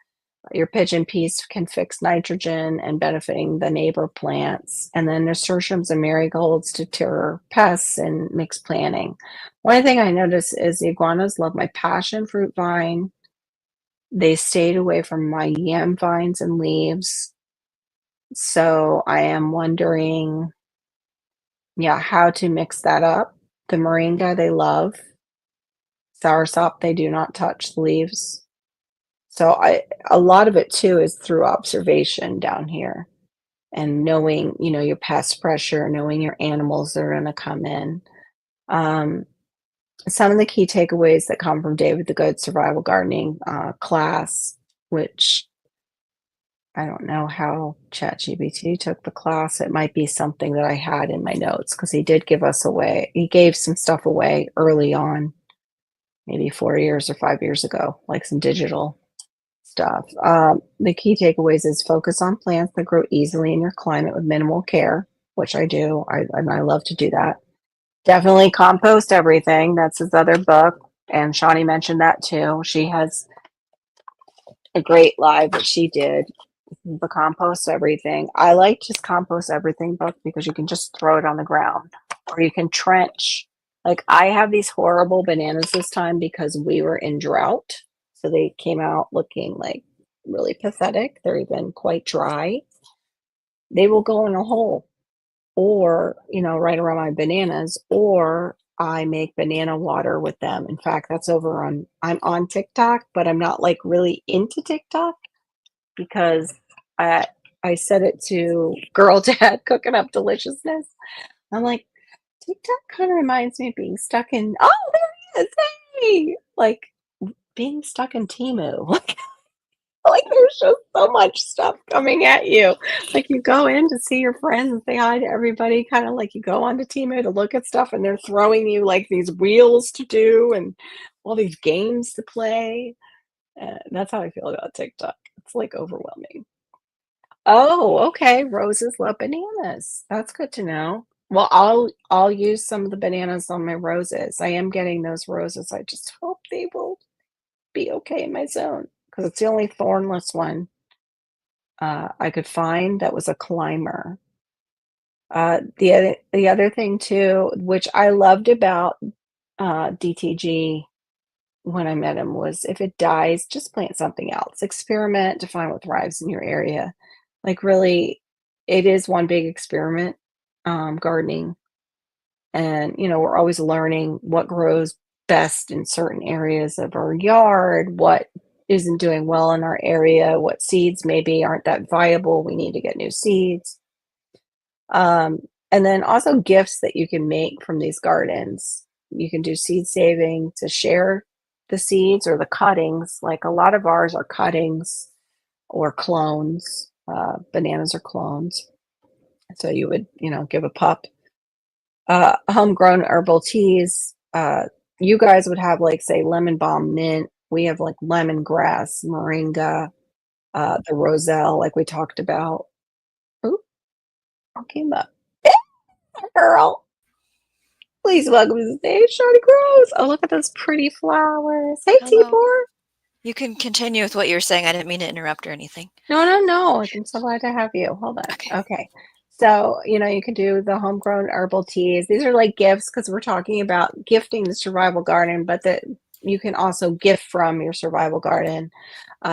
Your pigeon peas can fix nitrogen and benefiting the neighbor plants. And then nasturtiums and marigolds to deter pests and mixed planting. One thing I noticed is the iguanas love my passion fruit vine. They stayed away from my yam vines and leaves. So I am wondering, yeah, how to mix that up. The moringa they love. Soursop they do not touch the leaves. So a lot of it too is through observation down here and knowing, your pest pressure, knowing your animals that are going to come in. Um, some of the key takeaways that come from David the Good survival gardening class, which I don't know how ChatGPT took the class. It might be something that I had in my notes because he did give us away. He gave some stuff away early on, maybe 4 years or 5 years ago, like some digital stuff. The key takeaways is focus on plants that grow easily in your climate with minimal care, which I do. I love to do that. Definitely compost everything. That's his other book. And Shawnee mentioned that too. She has a great live that she did. The compost everything. I like just compost everything book because you can just throw it on the ground or you can trench. Like I have these horrible bananas this time because we were in drought. So they came out looking like really pathetic. They're even quite dry. They will go in a hole or, right around my bananas, or I make banana water with them. In fact, that's I'm on TikTok, but I'm not like really into TikTok because I set it to girl dad cooking up deliciousness. I'm like, TikTok kind of reminds me of being stuck in, oh, there he is. Hey, like being stuck in Timu. Like there's just so much stuff coming at you. Like you go in to see your friends and say hi to everybody, kind of like you go onto Timu to look at stuff and they're throwing you like these wheels to do and all these games to play. That's how I feel about TikTok. It's like overwhelming. Oh, okay. Roses love bananas. That's good to know. Well, I'll use some of the bananas on my roses. I am getting those roses. I just hope they will be okay in my zone because it's the only thornless one I could find that was a climber. The other thing too, which I loved about DTG when I met him, was if it dies, just plant something else. Experiment to find what thrives in your area. Like really, it is one big experiment, gardening. And, we're always learning what grows best in certain areas of our yard, what isn't doing well in our area, what seeds maybe aren't that viable. We need to get new seeds. And then also gifts that you can make from these gardens. You can do seed saving to share the seeds or the cuttings. Like a lot of ours are cuttings or clones. Bananas are clones. So you would, give a pup. Homegrown herbal teas. You guys would have like, say, lemon balm mint. We have like lemongrass, moringa, the roselle, like we talked about. Ooh, I came up. Girl, please welcome to the stage, Shawty Grows. Oh, look at those pretty flowers. Hey, Hello. T4. You can continue with what you were saying. I didn't mean to interrupt or anything. No. I'm so glad to have you. Hold on. Okay. So, you can do the homegrown herbal teas. These are like gifts because we're talking about gifting the survival garden, but that you can also gift from your survival garden.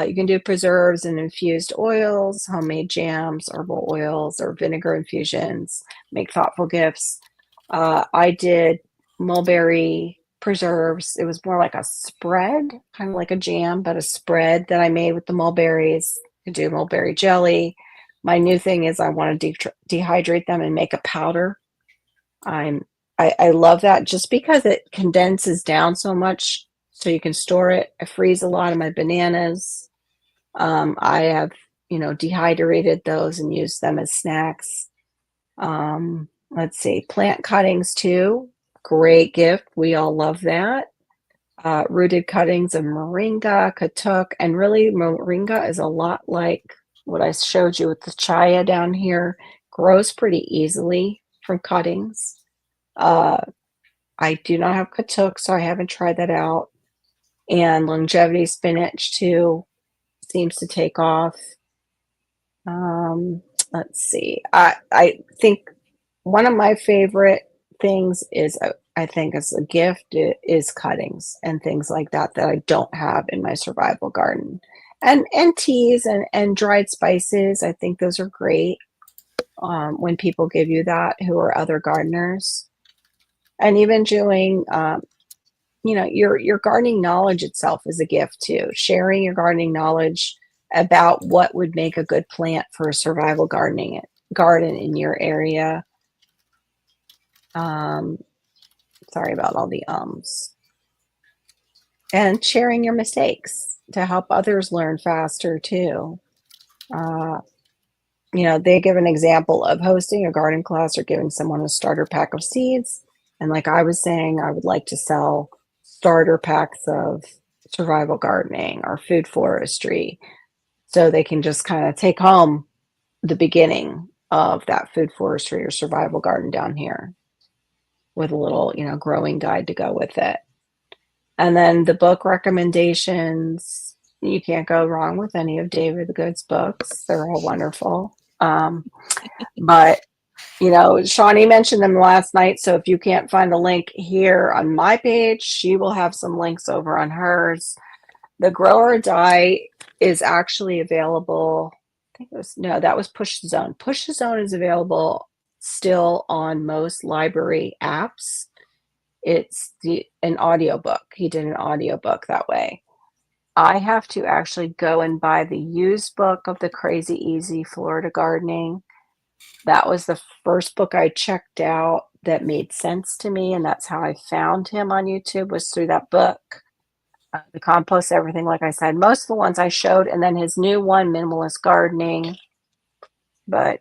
You can do preserves and infused oils, homemade jams, herbal oils, or vinegar infusions. Make thoughtful gifts. I did mulberry preserves. It was more like a spread, kind of like a jam, but a spread that I made with the mulberries. You can do mulberry jelly. My new thing is I want to dehydrate them and make a powder. I love that just because it condenses down so much, so you can store it. I freeze a lot of my bananas. I have, dehydrated those and used them as snacks. Let's see, plant cuttings too. Great gift. We all love that. Rooted cuttings of moringa, katuk, and really moringa is a lot like what I showed you with the chaya down here. Grows pretty easily from cuttings. I do not have katuk, so I haven't tried that out. And longevity spinach too seems to take off. Let's see. I think one of my favorite things is, I think as a gift, is cuttings and things like that I don't have in my survival garden. And teas and dried spices. I think those are great when people give you that who are other gardeners. And even doing, your gardening knowledge itself is a gift too. Sharing your gardening knowledge about what would make a good plant for a survival garden in your area. Sorry about all the ums. And sharing your mistakes to help others learn faster too. They give an example of hosting a garden class or giving someone a starter pack of seeds. And like I was saying, I would like to sell starter packs of survival gardening or food forestry, so they can just kind of take home the beginning of that food forestry or survival garden down here with a little, growing guide to go with it. And then the book recommendations, you can't go wrong with any of David the Good's books. They're all wonderful. But, Shawnee mentioned them last night. So if you can't find the link here on my page, she will have some links over on hers. The Grow or Die is actually available. That was Push the Zone. Push the Zone is available still on most library apps. It's an audiobook. He did an audiobook that way. I have to actually go and buy the used book of the Crazy Easy Florida Gardening. That was the first book I checked out that made sense to me, and that's how I found him on YouTube, was through that book. The compost, everything, like I said, most of the ones I showed, and then his new one, Minimalist Gardening. But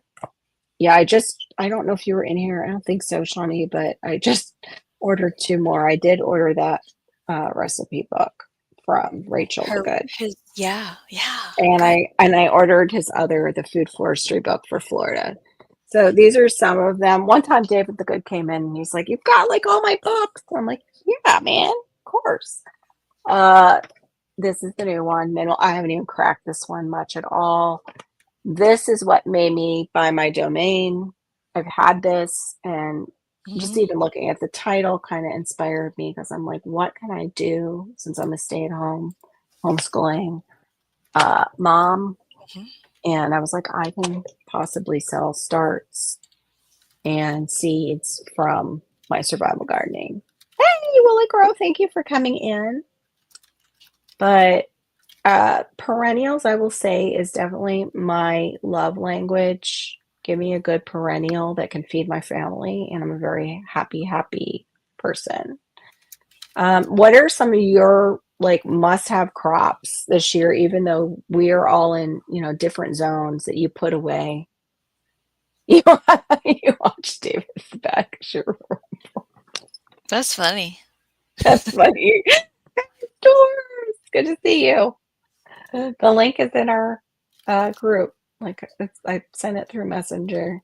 yeah, I don't know if you were in here. I don't think so, Shawnee, but I just ordered 2 more. I did order that recipe book from Rachel the Good. Yeah. And I ordered his the food forestry book for Florida. So these are some of them. One time David the Good came in and he's like, "You've got like all my books." I'm like, "Yeah, man, of course." This is the new one. I haven't even cracked this one much at all. This is what made me buy my domain. I've had this, and just even looking at the title kind of inspired me, because I'm like, what can I do since I'm a stay-at-home homeschooling mom? And I was like, I can possibly sell starts and seeds from my survival gardening. Hey, Willie Grow, thank you for coming in. But perennials, I will say, is definitely my love language. Give me a good perennial that can feed my family, and I'm a very happy person. What are some of your like must have crops this year, even though we are all in, different zones that you put away. You, you watch David's back. Sure. That's funny. That's funny. Doors. Good to see you. The link is in our group. Like I sent it through Messenger.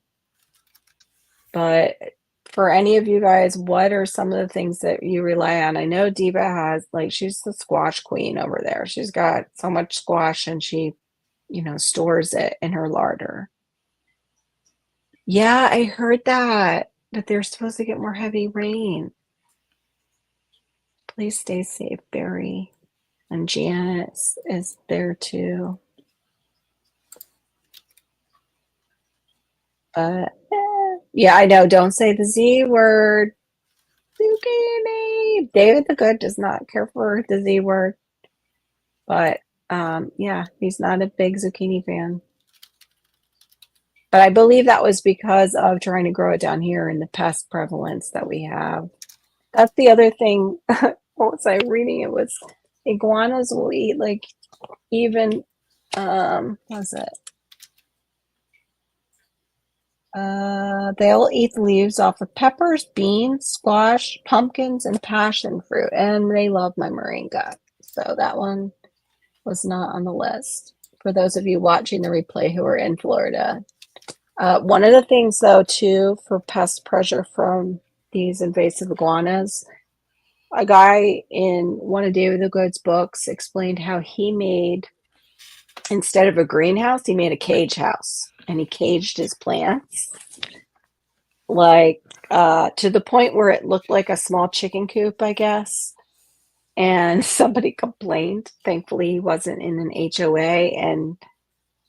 But for any of you guys, what are some of the things that you rely on? I know Diva has, like, she's the squash queen over there. She's got so much squash and she, stores it in her larder. Yeah, I heard that they're supposed to get more heavy rain. Please stay safe, Barry. And Janet is there too. But yeah, I know. Don't say the Z word. Zucchini. David the Good does not care for the Z word. But yeah, he's not a big zucchini fan. But I believe that was because of trying to grow it down here and the pest prevalence that we have. That's the other thing. What was I reading? It was iguanas will eat like even what was it? They'll eat the leaves off of peppers, beans, squash, pumpkins, and passion fruit. And they love my moringa. So that one was not on the list. For those of you watching the replay who are in Florida. One of the things, though, too, for pest pressure from these invasive iguanas, a guy in one of David the Good's books explained how he made, instead of a greenhouse, he made a cage house. And he caged his plants, like to the point where it looked like a small chicken coop, I guess. And somebody complained. Thankfully, he wasn't in an HOA. And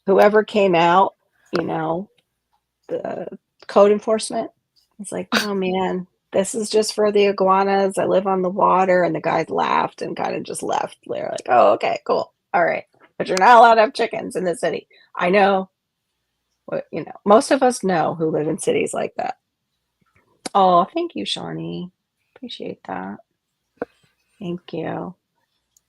whoever came out, the code enforcement was like, oh man, this is just for the iguanas. I live on the water. And the guys laughed and kind of just left. They're like, oh, okay, cool. All right. But you're not allowed to have chickens in the city. I know. But, most of us know who live in cities like that. Oh, thank you, Shawnee. Appreciate that. Thank you.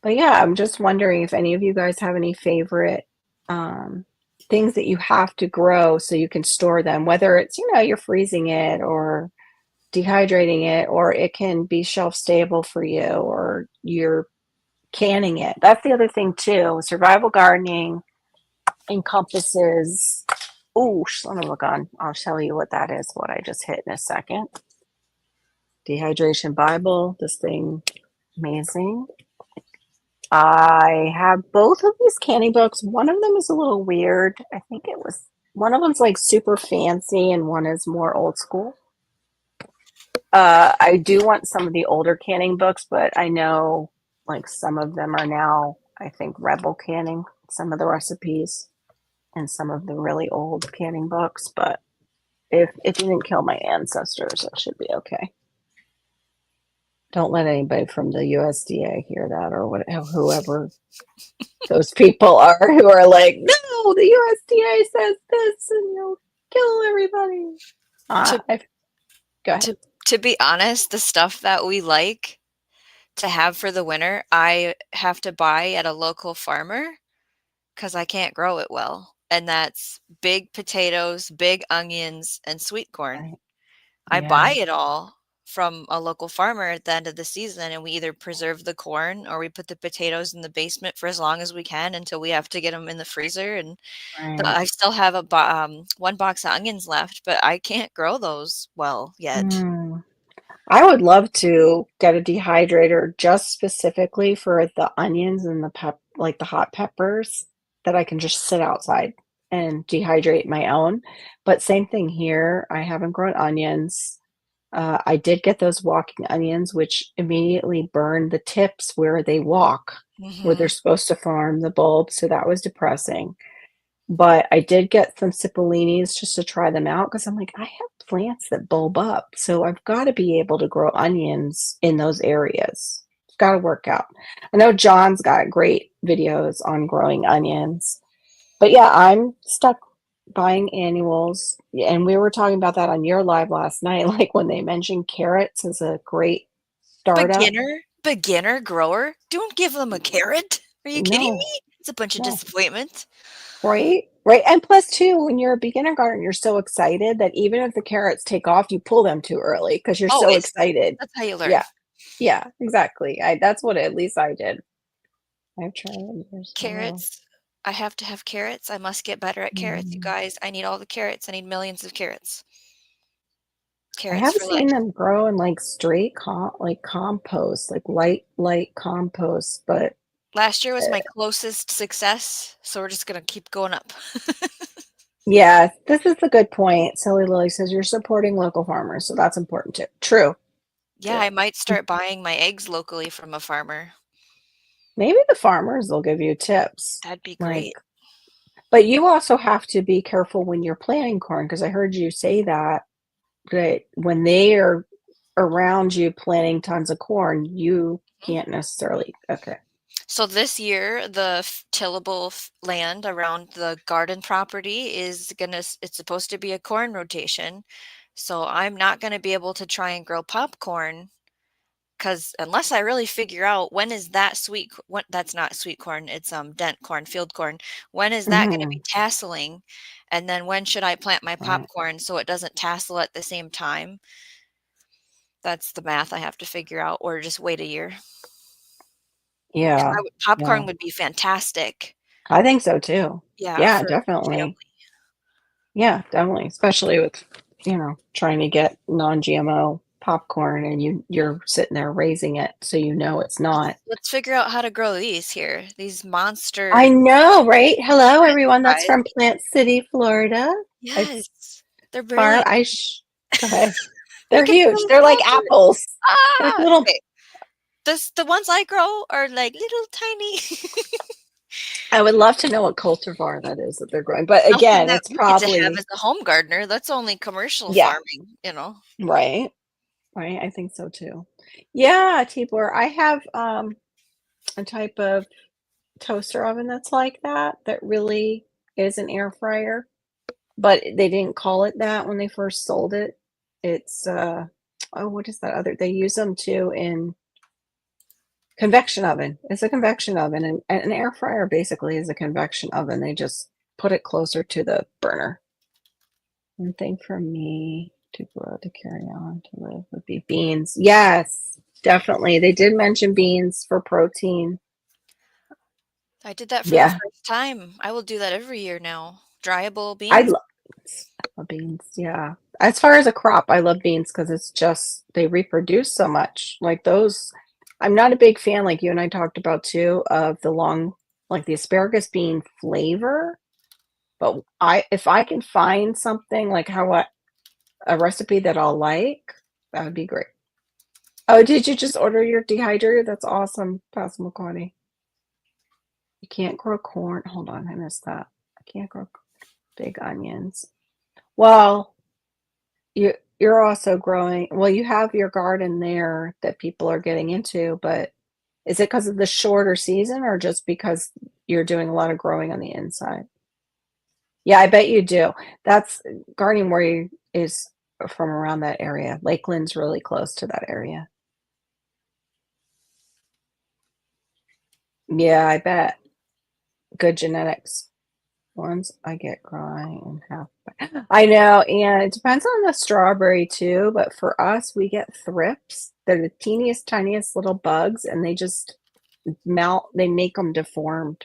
But yeah, I'm just wondering if any of you guys have any favorite things that you have to grow so you can store them, whether it's, you're freezing it or dehydrating it, or it can be shelf stable for you, or you're canning it. That's the other thing too. Survival gardening encompasses, oh, son of a gun. I'll tell you what that is, what I just hit in a second. Dehydration Bible, this thing, amazing. I have both of these canning books. One of them is a little weird. I think one of them's like super fancy and one is more old school. I do want some of the older canning books, but I know like some of them are now, I think, Rebel canning, some of the recipes and some of the really old canning books. But if it didn't kill my ancestors, it should be okay. Don't let anybody from the USDA hear that, or whatever, whoever those people are who are like, no, the USDA says this and you'll kill everybody. Go ahead. To be honest, the stuff that we like to have for the winter, I have to buy at a local farmer because I can't grow it well. And that's big potatoes, big onions, and sweet corn. Right. I Yeah. buy it all from a local farmer at the end of the season, and we either preserve the corn or we put the potatoes in the basement for as long as we can until we have to get them in the freezer. And Right. I still have one box of onions left, but I can't grow those well yet. I would love to get a dehydrator just specifically for the onions and like the hot peppers that I can just sit outside and dehydrate my own. But same thing here. I haven't grown onions. I did get those walking onions, which immediately burned the tips where they walk, where they're supposed to form the bulb. So that was depressing. But I did get some cipollinis just to try them out because I'm like, I have plants that bulb up. So I've got to be able to grow onions in those areas. It's got to work out. I know John's got great videos on growing onions. But yeah, I'm stuck buying annuals. And we were talking about that on your live last night, like when they mentioned carrots as a great startup. beginner grower, don't give them a carrot. Are you kidding No, me? It's a bunch of no. disappointment. Right? Right. And plus too, when you're a beginner gardener, you're so excited that even if the carrots take off, you pull them too early because you're so Always. excited. That's how you learn. Yeah. Yeah, exactly. That's what at least I did. I've tried years. Oh. Carrots. I have to have carrots. I must get better at carrots, you Mhm. guys. I need all the carrots. I need millions of carrots. I Carrots have for seen life. them grow in like straight like compost, like light compost, but Last year was uh, my closest success, so we're just gonna keep going up. yeah, this is a good point. Silly Lily says you're supporting local farmers, so that's important too. True. Yeah, True. I might start buying my eggs locally from a farmer. Maybe the farmers will give you tips. That'd be Like, great. but you also have to be careful when you're planting corn because I heard you say that when they are around you planting tons of corn, you Mhm. can't necessarily. Okay. So this year, the tillable land around the garden property is it's supposed to be a corn rotation. So I'm not gonna be able to try and grow popcorn because unless I really figure out when is that what that's not sweet corn, it's dent corn, field corn. When is that gonna be Mhm. tasseling? And then when should I plant my Right. popcorn so it doesn't tassel at the same time? That's the math I have to figure out, or just wait a year. 'Cause Yeah. Yeah. popcorn would be fantastic. I think so too. Yeah, Yeah, for definitely. family. Yeah, definitely. Especially with, trying to get non-GMO popcorn and you're sitting there raising it so you know it's not. Let's figure out how to grow these here. These I monster know, right? Hello, French everyone. That's fries. from Plant City, Florida. It's Yes, they're far. brilliant. Go ahead. You They're can put huge. them They're like forward. apples. They're like Ah! little. Okay, the ones I grow are, like, little tiny I would love to know what cultivar that is that they're growing. But something again, that it's we get to have probably, as a home gardener. That's only commercial yeah, farming, you know? right. Right. I think so too. Yeah, Tibor. I have a type of toaster oven that's like that really is an air fryer, but they didn't call it that when they first sold it. It's oh, what is that other? They use them too in convection oven. It's a convection oven, and an air fryer basically is a convection oven. They just put it closer to the burner. One thing for me to grow to carry on to live would be beans. Yes, definitely. They did mention beans for protein. I did that for the Yeah, first time. I will do that every year now. Dryable I beans? love beans. I love beans. Yeah. As far as a crop, I love beans because it's just they reproduce so much. Like those, I'm not a big fan, like you and I talked about too, of like the asparagus bean flavor. But if I can find something like a recipe that I'll like, that would be great. Oh, did you just order your dehydrator? That's awesome, Passamaquoddy. You can't grow corn. Hold on, I missed that. I can't grow big onions. Well, you're also growing. Well, you have your garden there that people are getting into, but is it because of the shorter season or just because you're doing a lot of growing on the inside? Yeah, I bet you do. That's gardening where you is from around that area. Lakeland's really close to that area. Yeah, I bet. Good genetics. Ones I get growing and half. I know, and it depends on the strawberry too, but for us, we get thrips. They're the teeniest, tiniest little bugs, and they just melt, they make them deformed.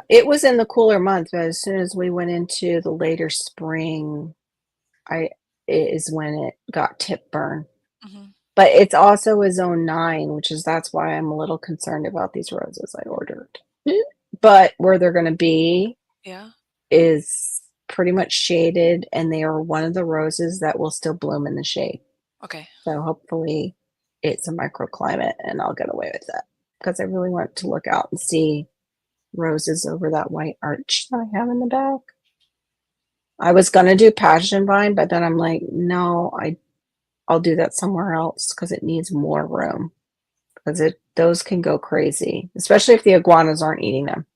It was in the cooler months, but as soon as we went into the later spring, I it is when it got tip burn. Mhm. But it's also a zone 9, which is that's why I'm a little concerned about these roses I ordered. But where they're going to be Yeah. is pretty much shaded, and they are one of the roses that will still bloom in the shade. Okay. So hopefully it's a microclimate and I'll get away with that because I really want to look out and see roses over that white arch that I have in the back. I was going to do passion vine, but then I'm like, no, I'll do that somewhere else because it needs more room because those can go crazy, especially if the iguanas aren't eating them.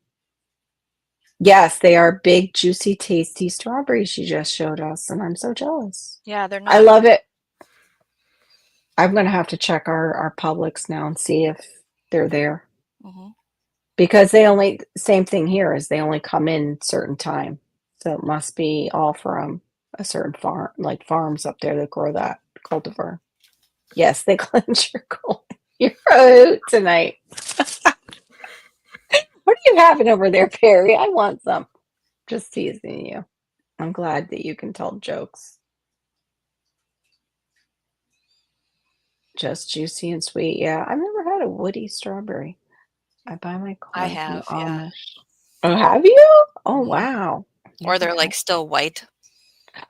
Yes, they are big, juicy, tasty strawberries she just showed us, and I'm so jealous. Yeah, they're I not. love it. I'm gonna have to check our Publix now and see if they're there. Mhm. Because they only same thing here is they only come in certain time. So it must be all from a certain farm, like farms up there that grow that cultivar. Yes, they cleanse your throat tonight. What are you having over there, Perry? I want some. Just teasing you. I'm glad that you can tell jokes. Just juicy and sweet. Yeah, I've never had a woody strawberry. I buy my I corn from the have, yeah. Amish. Oh, have you? Oh, Mhm. wow. Or Never they're, had. like, still white.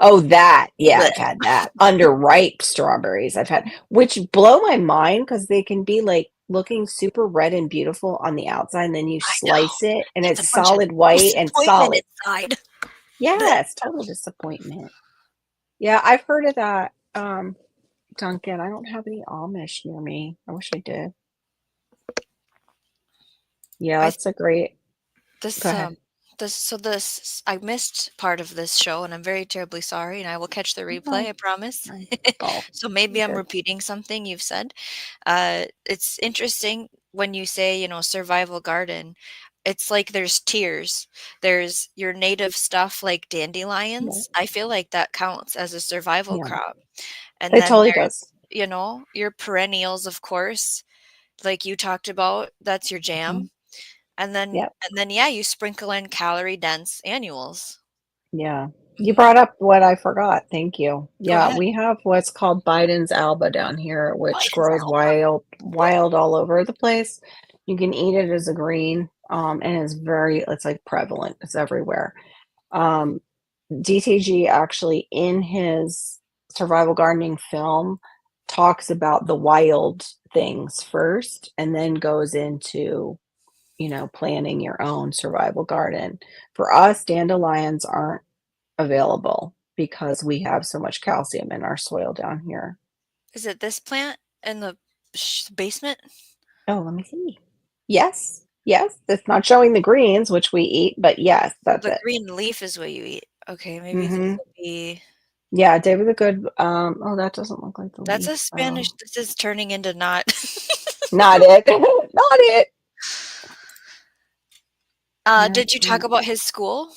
Oh, that. Yeah, Blech. I've had that. Underripe strawberries I've had, which blow my mind because they can be like looking super red and beautiful on the outside, and then you I know. slice it and It's a it's bunch of solid white and disappointment solid. inside. Blech. Yes, total disappointment. Yeah, I've heard of that. Duncan, I don't have any Amish near me. I wish I did. Yeah, I that's a great. Go This, ahead. I missed part of this show, and I'm very terribly sorry, and I will catch the replay, Oh, I promise. I- oh, So maybe you're I'm good. repeating something you've said. It's interesting when you say, survival garden. It's like there's tiers. There's your native stuff like Yeah, dandelions. I feel like that counts as a survival yeah, crop. And it then totally there's, does. your perennials, of course, like you talked about, that's your Mhm. jam. And then Yep. and then, yeah, you sprinkle in calorie dense annuals. Yeah. You Mhm. brought up what I forgot. Thank you. Go Yeah, ahead. we have what's called Biden's alba down here, which Biden's grows Alba. wild all over the place. You can eat it as a green, and it's like prevalent. It's everywhere. Um, DTG actually in his survival gardening film talks about the wild things first and then goes into, planning your own survival garden. For us, dandelions aren't available because we have so much calcium in our soil down here. Is it this plant in the basement? Oh, let me see. Yes, yes, it's not showing the greens, which we eat, but yes, that's The it. green leaf is what you eat. Okay, maybe this Hmm. will be Yeah, David the Good. Oh, that doesn't look like the that's leaf. a Spanish Oh, this is turning into not not it. Not it. Yeah, did you talk about his school?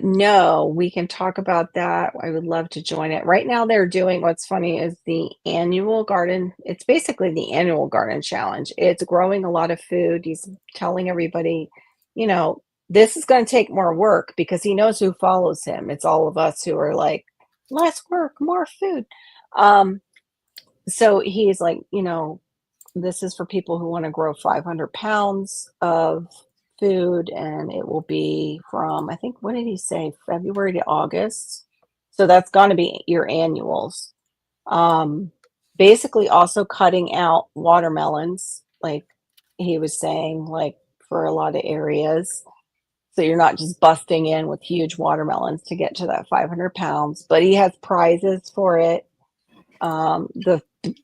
no, we can talk about that. I would love to join it. Right now, they're doing what's funny is the annual garden. It's basically the annual garden challenge. It's growing a lot of food. He's telling everybody, you know, this is going to take more work because he knows who follows him. It's all of us who are like, less work, more food. Um, so he's like, this is for people who want to grow 500 pounds of food, and it will be from, I think, what did he say, February to August. So that's going to be your annuals. Um, Basically, also cutting out watermelons, like he was saying, like for a lot of areas. So you're not just busting in with huge watermelons to get to that 500 pounds, but he has prizes for it.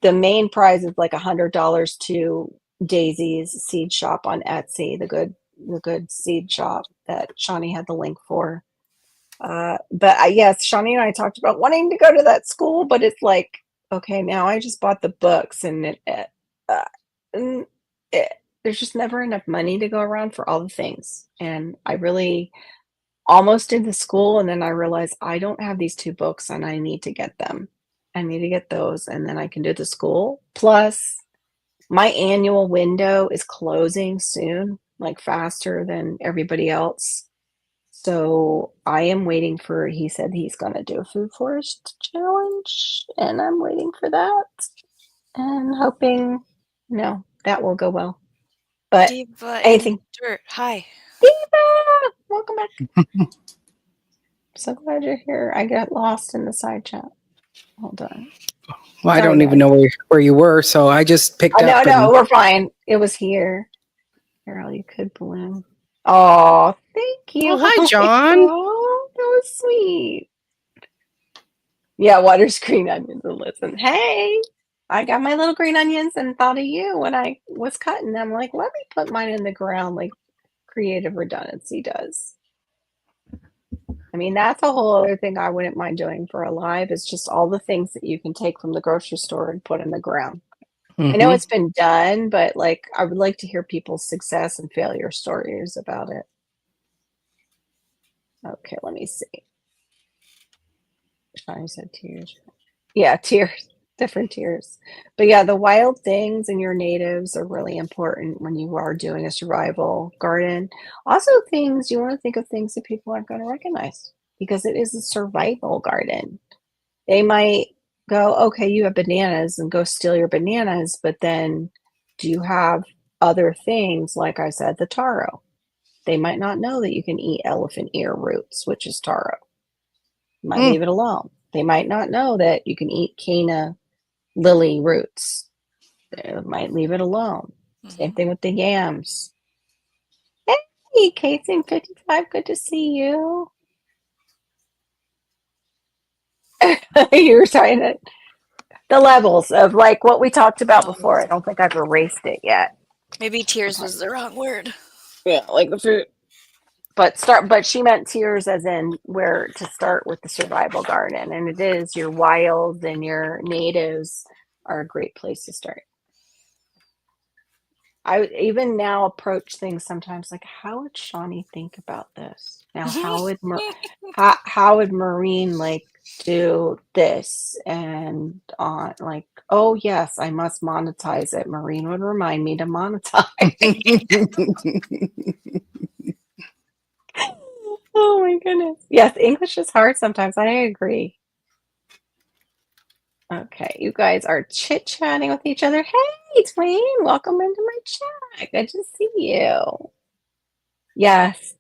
The main prize is like $100 to Daisy's seed shop on Etsy, the good seed shop that Shawnee had the link for. But yes, Shawnee and I talked about wanting to go to that school, but it's like, okay, now I just bought the books, and uh, and it, there's just never enough money to go around for all the things. And I really almost did the school, and then I realized I don't have these two books, and I need to get them. I need to get those, and then I can do the school. Plus, my annual window is closing soon, like faster than everybody else. So I am waiting for, he said he's going to do a food forest challenge, and I'm waiting for that and hoping, that will go well. But Diva in the anything, dirt. Hi. Diva, welcome back. So glad you're here. I got lost in the side chat. Hold on. Well, I Sorry, don't even guys. know where you were, so I just picked Oh, up. no, we're fine. It was here. Carol, you could bloom. Oh, thank you. Oh, hi, Oh my John. God, that was sweet. Yeah, water's green onions. And listen, hey, I got my little green onions and thought of you when I was cutting them. Like, let me put mine in the ground. Like, creative redundancy does. I mean, that's a whole other thing I wouldn't mind doing for a live, is just all the things that you can take from the grocery store and put in the ground. I know it's been done, but like I would like to hear people's success and failure stories about it. Okay, let me see. Shani said tears. Yeah, tears. Different tears. But yeah, the wild things and your natives are really important when you are doing a survival garden. Also, things you want to think of things that people aren't going to recognize, because it is a survival garden. They might go, okay, you have bananas, and go steal your bananas, but then do you have other things, like I said, the taro? They might not know that you can eat elephant ear roots, which is taro. Might leave it alone. They might not know that you can eat cana lily roots. They might leave it alone. Same thing with the yams. Hey, Casing55, good to see you. You were trying to the levels of like what we talked about before. I don't think I've erased it yet. Maybe tears was the wrong word. Yeah, like the fruit. But she meant tears as in where to start with the survival garden. And it is your wilds and your natives are a great place to start. I would even now approach things sometimes like, how would Shawnee think about this? Now, how would Maureen like do this? And like, oh yes, I must monetize it. Maureen would remind me to monetize. Oh my goodness. Yes, English is hard sometimes. I agree. Okay, you guys are chit-chatting with each other. Hey, Twain, welcome into my chat. Good to see you. Yes.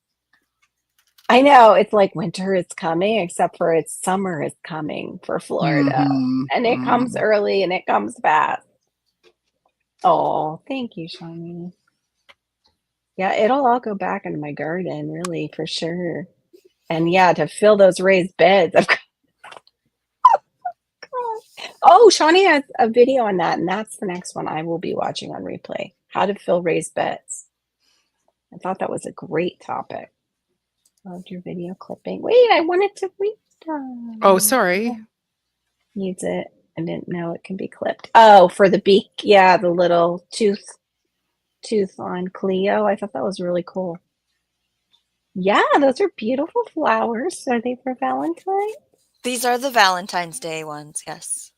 I know, it's like winter is coming, except for it's summer is coming for Florida. And it comes early and it comes fast. Oh, thank you, Shawnee. Yeah, it'll all go back into my garden, really, for sure. And yeah, to fill those raised beds. Oh, Shawnee has a video on that, and that's the next one I will be watching on replay. How to fill raised beds. I thought that was a great topic. Loved your video clipping. Wait, I wanted to read them. Oh, sorry. Needs it. I didn't know it can be clipped. Oh, for the beak. Yeah, the little tooth on Cleo. I thought that was really cool. Yeah, those are beautiful flowers. Are they for Valentine's? These are the Valentine's Day ones, yes.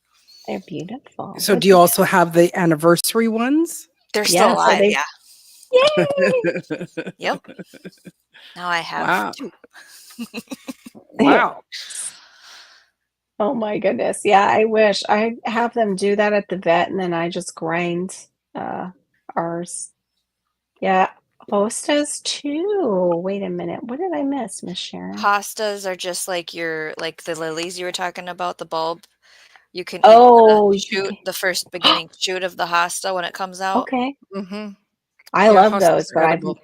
They're beautiful. So do you also have the anniversary ones? They're still alive, yeah. Yay! Yep. Now I have two. Wow. Oh my goodness. Yeah, I wish I have them do that at the vet, and then I just grind ours. Yeah, hostas too. Wait a minute. What did I miss, Miss Sharon? Hostas are just like the lilies you were talking about, the bulb. You can eat the first beginning shoot of the hosta when it comes out. Okay. Mm-hmm. I love those, but edible.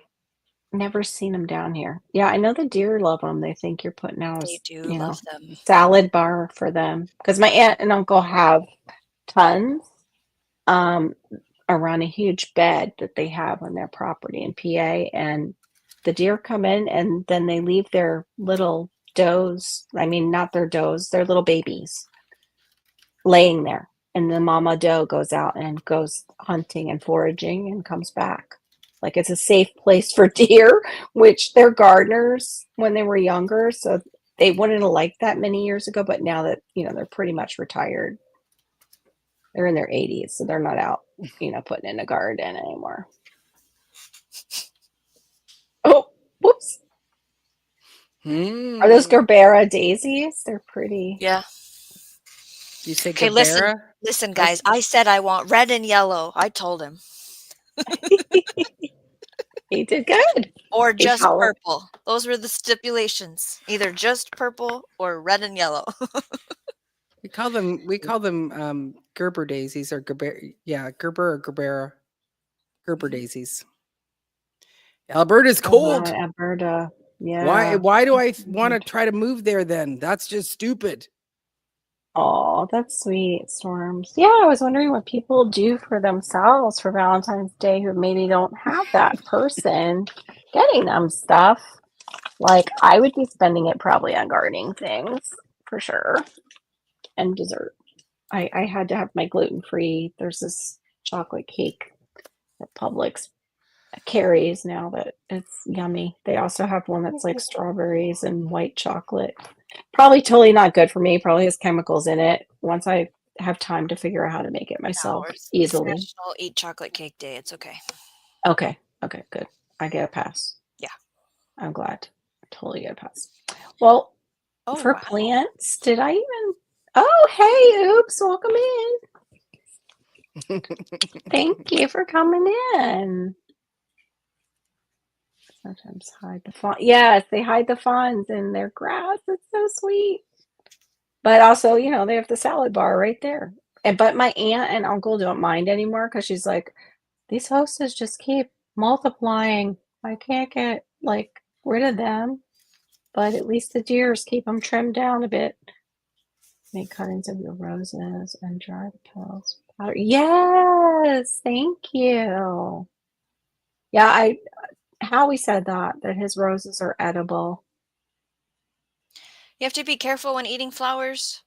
I've never seen them down here. Yeah, I know the deer love them. They think you're putting out love them. Salad bar for them. Because my aunt and uncle have tons around a huge bed that they have on their property in PA. And the deer come in and then they leave their little does. I mean, not their does, their little babies laying there. And the mama doe goes out and goes hunting and foraging and comes back. Like it's a safe place for deer, which they're gardeners when they were younger. So they wouldn't have liked that many years ago. But now that, they're pretty much retired, they're in their 80s. So they're not out, putting in a garden anymore. Oh, whoops. Are those Gerbera daisies? They're pretty. Yeah. You say okay, Gerbera? listen, guys. I said I want red and yellow. I told him. He did good. Or just purple. Those were the stipulations. Either just purple or red and yellow. We call them Gerber daisies or Gerber or Gerbera. Gerber daisies. Alberta's cold. Alberta. Yeah. Why do I want to try to move there then? That's just stupid. Oh, that's sweet, Storms. Yeah, I was wondering what people do for themselves for Valentine's Day who maybe don't have that person. getting them stuff. Like, I would be spending it probably on gardening things for sure, and dessert. I had to have my gluten-free. There's this chocolate cake that Publix carries now that it's yummy. They also have one that's like strawberries and white chocolate. Probably totally not good for me. Probably has chemicals in it. Once I have time to figure out how to make it myself It's easily. National Eat Chocolate Cake Day. It's okay. Okay. Okay, good. I get a pass. Yeah. I'm glad. I totally get a pass. Well, Oh, for wow. plants, did I even? Oh, hey, oops, welcome in. Thank you for coming in. Sometimes hide the fawn. Yes, they hide the fawns in their grass. It's so sweet. But also, you know, they have the salad bar right there. But my aunt and uncle don't mind anymore because she's like, these hostas just keep multiplying. I can't get like rid of them. But at least the deers keep them trimmed down a bit. Make cuttings of your roses and dry the petals. Powder. Yes, thank you. Yeah, Howie said that his roses are edible. You have to be careful when eating flowers.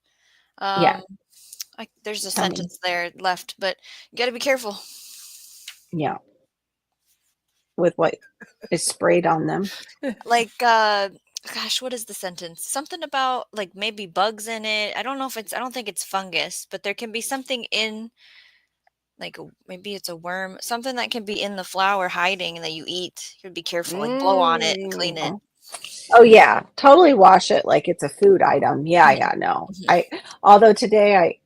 Yeah. There's a Tell me. sentence there left, but you got to be careful. Yeah. With what is sprayed on them. Like, gosh, what is the sentence? Something about like maybe bugs in it. I don't know if I don't think it's fungus, but there can be something in, like maybe it's a worm, something that can be in the flower hiding and that you eat. You would be careful, like blow on it and clean it. Oh yeah, totally wash it like it's a food item. Yeah, no. Although today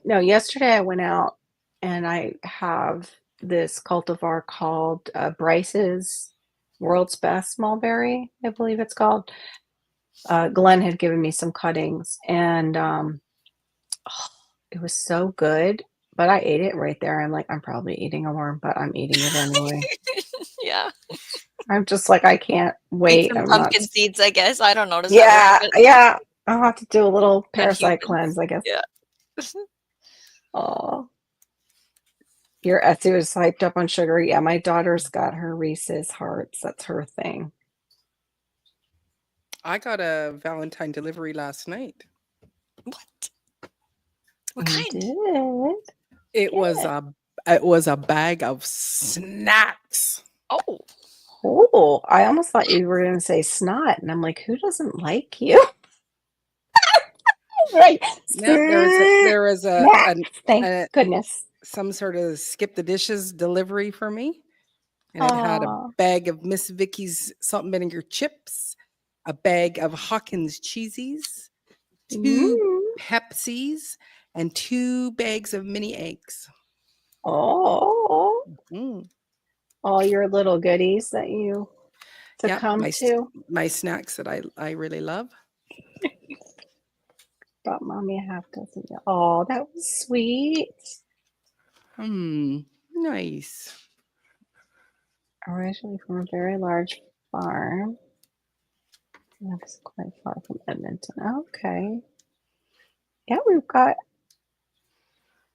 yesterday I went out and I have this cultivar called Bryce's World's Best Mulberry, I believe it's called. Glenn had given me some cuttings and it was so good, but I ate it right there. I'm like, I'm probably eating a worm, but I'm eating it anyway. Yeah. I'm just like, I can't Eat wait. some pumpkin seeds, I guess. I don't notice Yeah, that way, yeah. I'll have to do a little but not parasite humans. cleanse, I guess. Yeah. Oh, your Etsy was hyped up on sugar. Yeah, my daughter's got her Reese's Hearts. That's her thing. I got a Valentine delivery last night. What? What You kind? did? It was a bag of snacks. Oh. Oh, I almost thought you were going to say snot, and I'm like, who doesn't like you? Right. No, there was Thank goodness. some sort of skip the dishes delivery for me. And it had a Aw. bag of Miss Vicky's salt and vinegar chips, a bag of Hawkins cheesies, 2 Mm. Pepsis, and 2 bags of mini eggs. Oh, Mm. all your little goodies that you succumb to. My snacks that I really love. Brought mommy a half dozen. Oh, that was sweet. Nice. Originally from a very large farm. That's quite far from Edmonton. Okay. Yeah, we've got.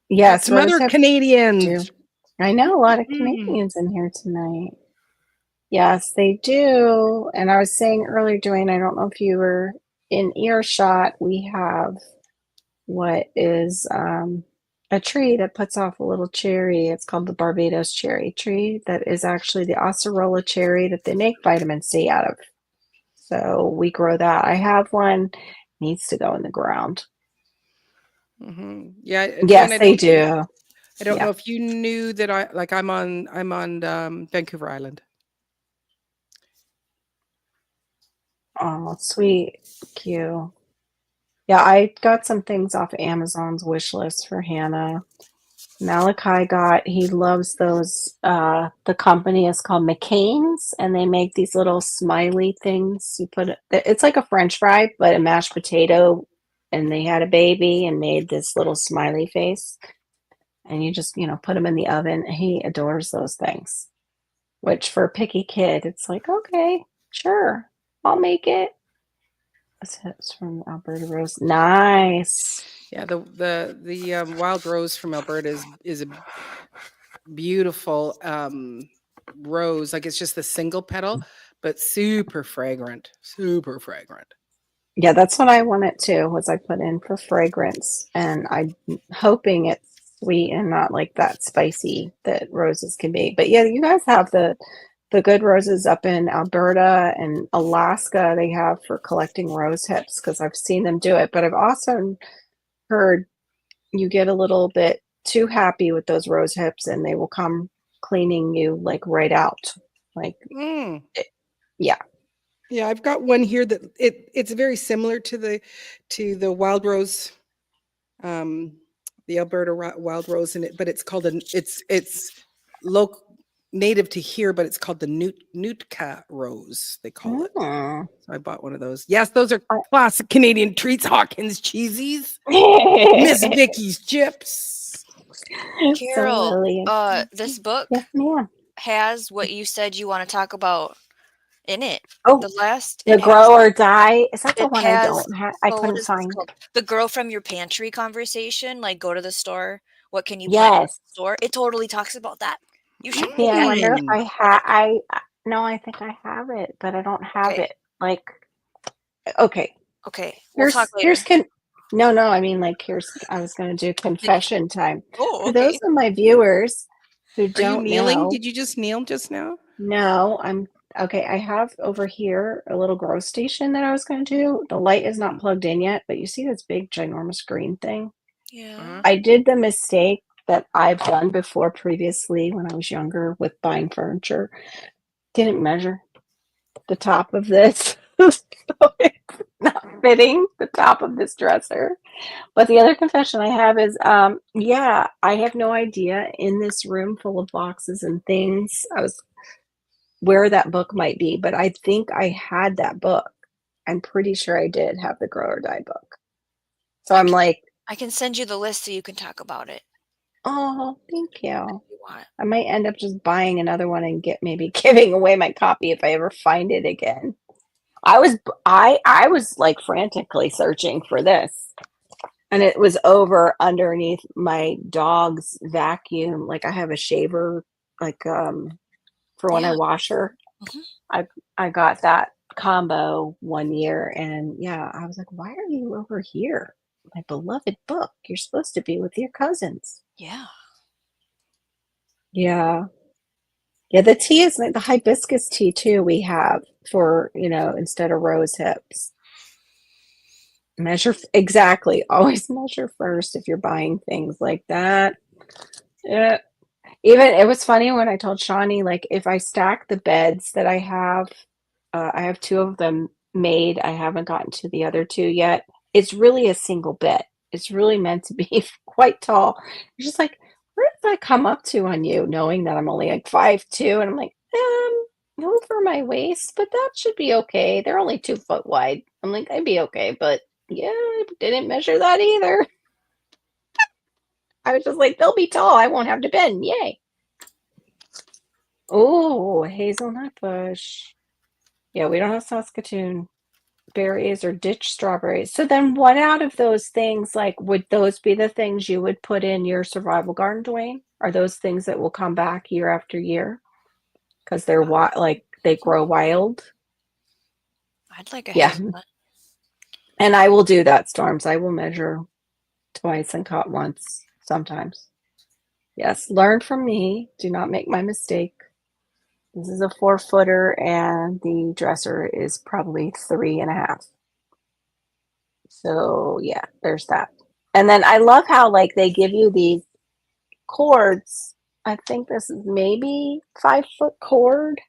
Yes, Some other Canadians. I know a lot of Canadians in here tonight. Yes, they do. And I was saying earlier, Dwayne, I don't know if you were in earshot. We have what is a tree that puts off a little cherry. It's called the Barbados cherry tree. That is actually the acerola cherry that they make vitamin C out of. So we grow that. I have one. Needs to go in the ground. Yeah. Yes, they do. I don't know if you knew that I'm on Vancouver Island. Oh, sweet. Cute. Yeah, I got some things off Amazon's wish list for Hannah. Malachi he loves those. The company is called McCain's, and they make these little smiley things. It's like a French fry, but a mashed potato, and they had a baby and made this little smiley face. And you just, put them in the oven. He adores those things, which for a picky kid, it's like, okay, sure, I'll make it. It's from Alberta Rose. Nice. Yeah, the wild rose from Alberta is a beautiful rose, like it's just the single petal, but super fragrant, super fragrant. Yeah, that's what I wanted to, was I put in for fragrance, and I'm hoping it's sweet and not like that spicy that roses can be. But yeah, you guys have the good roses up in Alberta and Alaska they have for collecting rose hips, because I've seen them do it. But I've also heard you get a little bit too happy with those rose hips and they will come cleaning you like right out. Like, Mm. yeah. Yeah, I've got one here that it's very similar to the wild rose, the Alberta wild rose in it, but it's called it's local native to here, but it's called the Nootka rose. They call it. Mm. So I bought one of those. Yes, those are I- classic Canadian treats. Hawkins cheesies, Miss Vicky's chips. Carol, So, Lily, this book yes, ma'am. has what you said you want to talk about in it. Oh, The last the it grow has or die. Is that the it one I has don't have? I oh, what couldn't is this find. called? The girl from your pantry conversation, like go to the store. What can you plant in Yes. the store? It totally talks about that. You should See, I get it. wonder if Mm. no, I think I have it, but I don't have Okay. it. Like, okay, Okay. We'll talk here's later. no, I mean, like, I was going to do confession time. Oh, For okay. those of my viewers who Are you don't kneeling? know, Did you just kneel just now? no, okay. I have over here a little grow station that I was going to do. The light is not plugged in yet, but you see this big, ginormous green thing? Yeah. I did the mistake that I've done before previously when I was younger with buying furniture. Didn't measure the top of this. So it's not fitting the top of this dresser. But the other confession I have is yeah, I have no idea in this room full of boxes and things where that book might be, but I think I had that book. I'm pretty sure I did have the Grow or Die book. So I'm like, I can send you the list so you can talk about it oh, thank you. if you want. I might end up just buying another one and maybe giving away my copy if I ever find it again. I was like frantically searching for this, and it was over underneath my dog's vacuum. Like I have a shaver, like for when I Yeah. wash her. Mhm. I got that combo one year, and yeah, I was like, why are you over here? My beloved book. You're supposed to be with your cousins. Yeah. Yeah. Yeah, the tea is like the hibiscus tea too we have for, instead of rose hips. Measure exactly. Always measure first if you're buying things like that. Yeah. Even it was funny when I told Shawnee, like if I stack the beds that I have two of them made. I haven't gotten to the other two yet. It's really a single bed. It's really meant to be quite tall. You're just like, where did that come up to on you, knowing that I'm only like 5'2", and I'm like, over my waist, but that should be okay. They're only 2 foot wide. I'm like, I'd be okay, but yeah, I didn't measure that either. I was just like, they'll be tall. I won't have to bend. Yay. Oh, hazelnut bush. Yeah, we don't have Saskatoon berries or ditch strawberries. So then what out of those things, like, would those be the things you would put in your survival garden, Dwayne? Are those things that will come back year after year? Because they're like they grow wild? I'd like a Yeah. hazelnut. And I will do that, Storms. I will measure twice and cut once sometimes. Yes, learn from me. Do not make my mistake. This is a 4-footer, and the dresser is probably 3.5. So yeah, there's that. And then I love how like they give you these cords. I think this is maybe 5-foot cord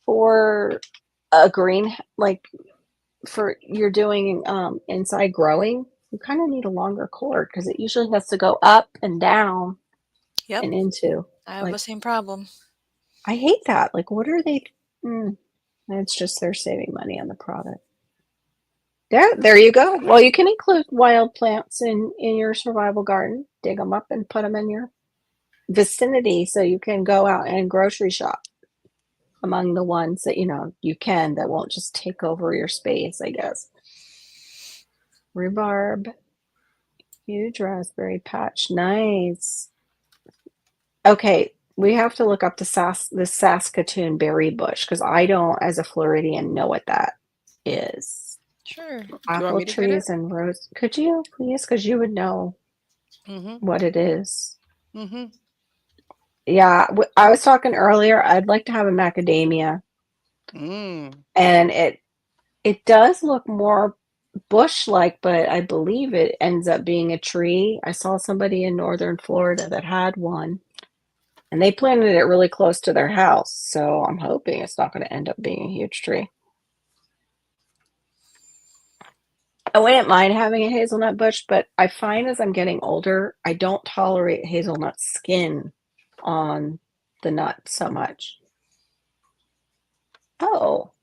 for a green, like for you're doing inside growing. You kind of need a longer cord because it usually has to go up and down Yep. and into. I have Like, the same problem. I hate that. Like, what are they? It's just they're saving money on the product. There you go. Well, you can include wild plants in your survival garden. Dig them up and put them in your vicinity so you can go out and grocery shop among the ones that you can that won't just take over your space, I guess. Rhubarb, huge raspberry patch, nice. Okay, We have to look up the Saskatoon berry bush because I don't, as a Floridian, know what that is. Sure. Do you want Apple me to get it? trees and rose. Could you please? Because you would know Mm-hmm. what it is. Mm-hmm. Yeah, I was talking earlier. I'd like to have a macadamia, Mm. and it does look more bush-like, but I believe it ends up being a tree. I saw somebody in northern Florida that had one, and they planted it really close to their house. So I'm hoping it's not going to end up being a huge tree. I wouldn't mind having a hazelnut bush, but I find as I'm getting older, I don't tolerate hazelnut skin on the nut so much. Oh,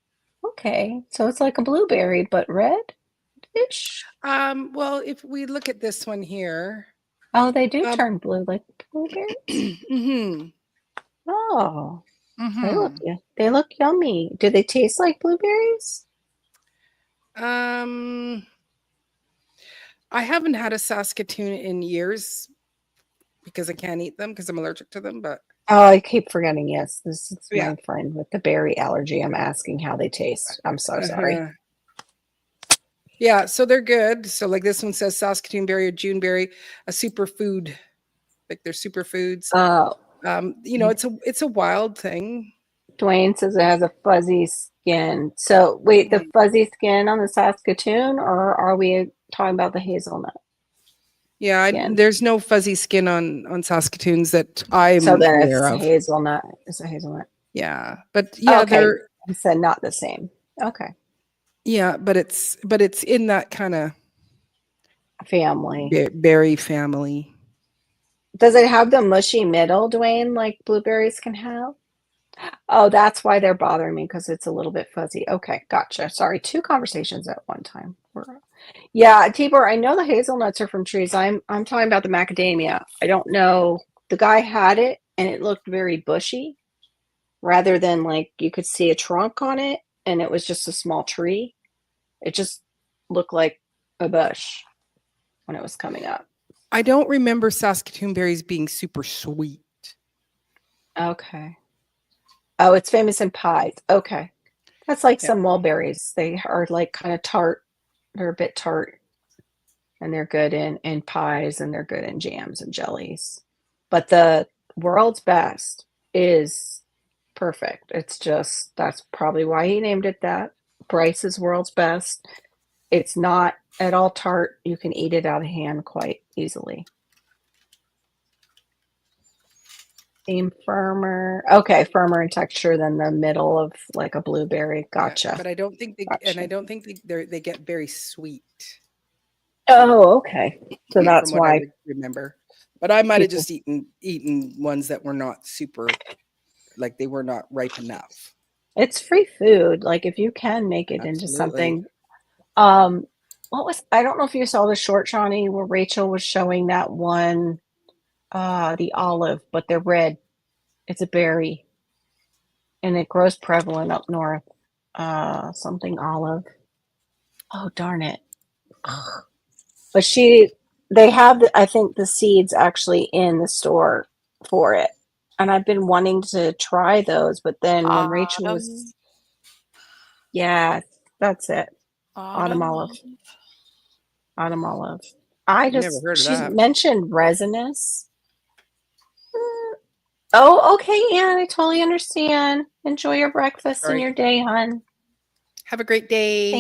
okay. So it's like a blueberry, but red-ish. Well, if we look at this one here, Oh, they do um, turn blue like blueberries. mm-hmm. Oh, Mm-hmm. they look yummy. Do they taste like blueberries? Um, I haven't had a Saskatoon in years because I can't eat them because I'm allergic to them. But Oh, I keep forgetting. Yes, this is yeah, my friend with the berry allergy. I'm asking how they taste. I'm so sorry. uh-huh. Yeah, so they're good. So like this one says Saskatoon berry or June berry, a superfood. Like they're superfoods. Oh, It's a wild thing. Dwayne says it has a fuzzy skin. So wait, the Mm. fuzzy skin on the Saskatoon, or are we talking about the hazelnut Yeah, skin? there's no fuzzy skin on Saskatoons that So I'm then aware it's of. hazelnut. It's a hazelnut. Yeah, but yeah, Okay, they're he said not the same. Okay, yeah, but it's in that kind of family. berry family. Does it have the mushy middle, Dwayne, like blueberries can have? Oh, that's why they're bothering me because it's a little bit fuzzy. Okay, gotcha. Sorry, two conversations at one time. Yeah, Tibor, I know the hazelnuts are from trees. I'm talking about the macadamia. I don't know. The guy had it and it looked very bushy rather than like you could see a trunk on it and it was just a small tree. It just looked like a bush when it was coming up. I don't remember Saskatoon berries being super sweet. Okay. Oh, it's famous in pies. Okay. That's like Yeah. some mulberries. They are like kind of tart. They're a bit tart and they're good in pies and they're good in jams and jellies. But the world's best is perfect. It's just that's probably why he named it that. Bryce's world's best. It's not at all tart. You can eat it out of hand quite easily. Seem firmer. Okay, firmer in texture than the middle of like a blueberry. Yeah, Gotcha. but I don't think Gotcha. they get very sweet Oh, okay. So from that's what I why remember. But I might have people. just eaten ones that were not super, like they were not ripe enough. It's free food. Like if you can make it into Absolutely. something. What was I don't know if you saw the short, Shawnee, where Rachel was showing that one, the olive, but they're red. It's a berry, and it grows prevalent up north. Something olive. Oh darn it! But they have I think the seeds actually in the store for it, and I've been wanting to try those. But then when Rachel Autumn. was, yeah, that's it. Autumn Autumn. olive. Autumn olive. Never heard of She that. mentioned resinous. Oh, okay, Anne. I totally understand. Enjoy your breakfast All and right. your day, hon. Have a great day.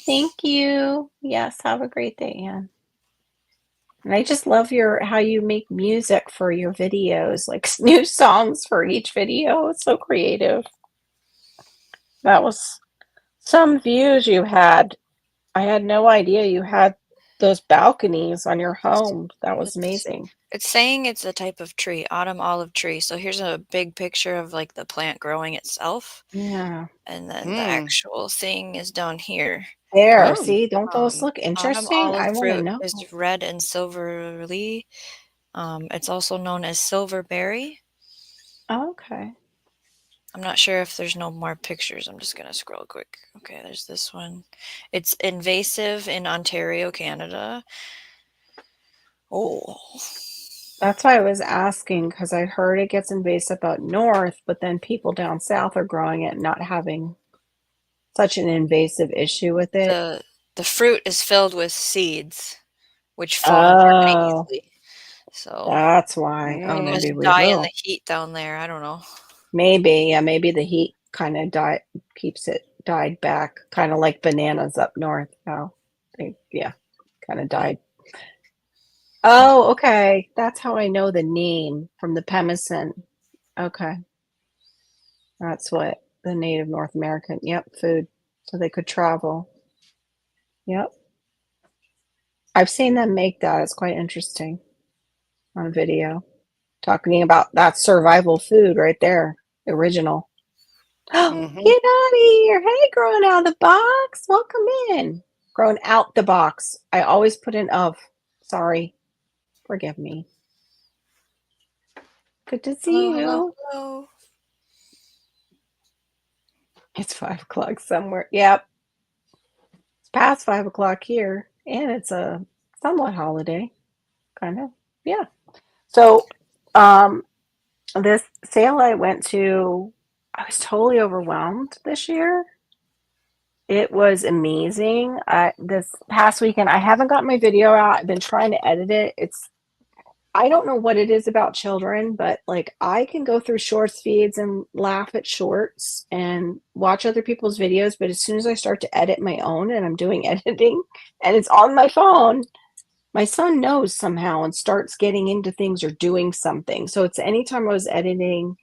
Thank you. Yes, have a great day, Anne. And I just love how you make music for your videos, like new songs for each video. It's so creative. That was some views you had. I had no idea you had those balconies on your home. That was It's amazing. it's saying it's a type of tree, autumn olive tree. So here's a big picture of like the plant growing itself, Yeah. and then the Hmm. actual thing is down here. There, Oh, see, don't those look Autumn interesting? olive I want to fruit know. is red and silvery. It's also known as silverberry. Okay. I'm not sure if there's no more pictures. I'm just gonna scroll quick. Okay, there's this one. It's invasive in Ontario, Canada. Oh, That's why I was asking, because I heard it gets invasive up north, but then people down south are growing it and not having such an invasive issue with it. The fruit is filled with seeds, which fall apart Oh, easily. So that's why. Oh, Mm. maybe must we die in the will. heat down there. I don't know. Maybe, yeah, maybe the heat kind of keeps it died back, kind of like bananas up north. How they, yeah, kind of died. Oh, okay. That's how I know the name from the pemmican. Okay. That's what the native North American, yep, food. So they could travel. Yep. I've seen them make that. It's quite interesting on video. Talking about that survival food right there. Original. Oh, Mhm. get out of here. Hey, growing out of the box. Welcome in. Growing out the box. I always put in of. Sorry. Forgive me. Good to see Hello, you. hello. It's 5 o'clock somewhere. Yep. It's past 5 o'clock here. And it's a somewhat holiday. Kind of. Yeah. So this sale I went to, I was totally overwhelmed this year. It was amazing. This past weekend, I haven't got my video out. I've been trying to edit it. I don't know what it is about children, but like I can go through shorts feeds and laugh at shorts and watch other people's videos. But as soon as I start to edit my own and I'm doing editing and it's on my phone, my son knows somehow and starts getting into things or doing something. So it's anytime I was editing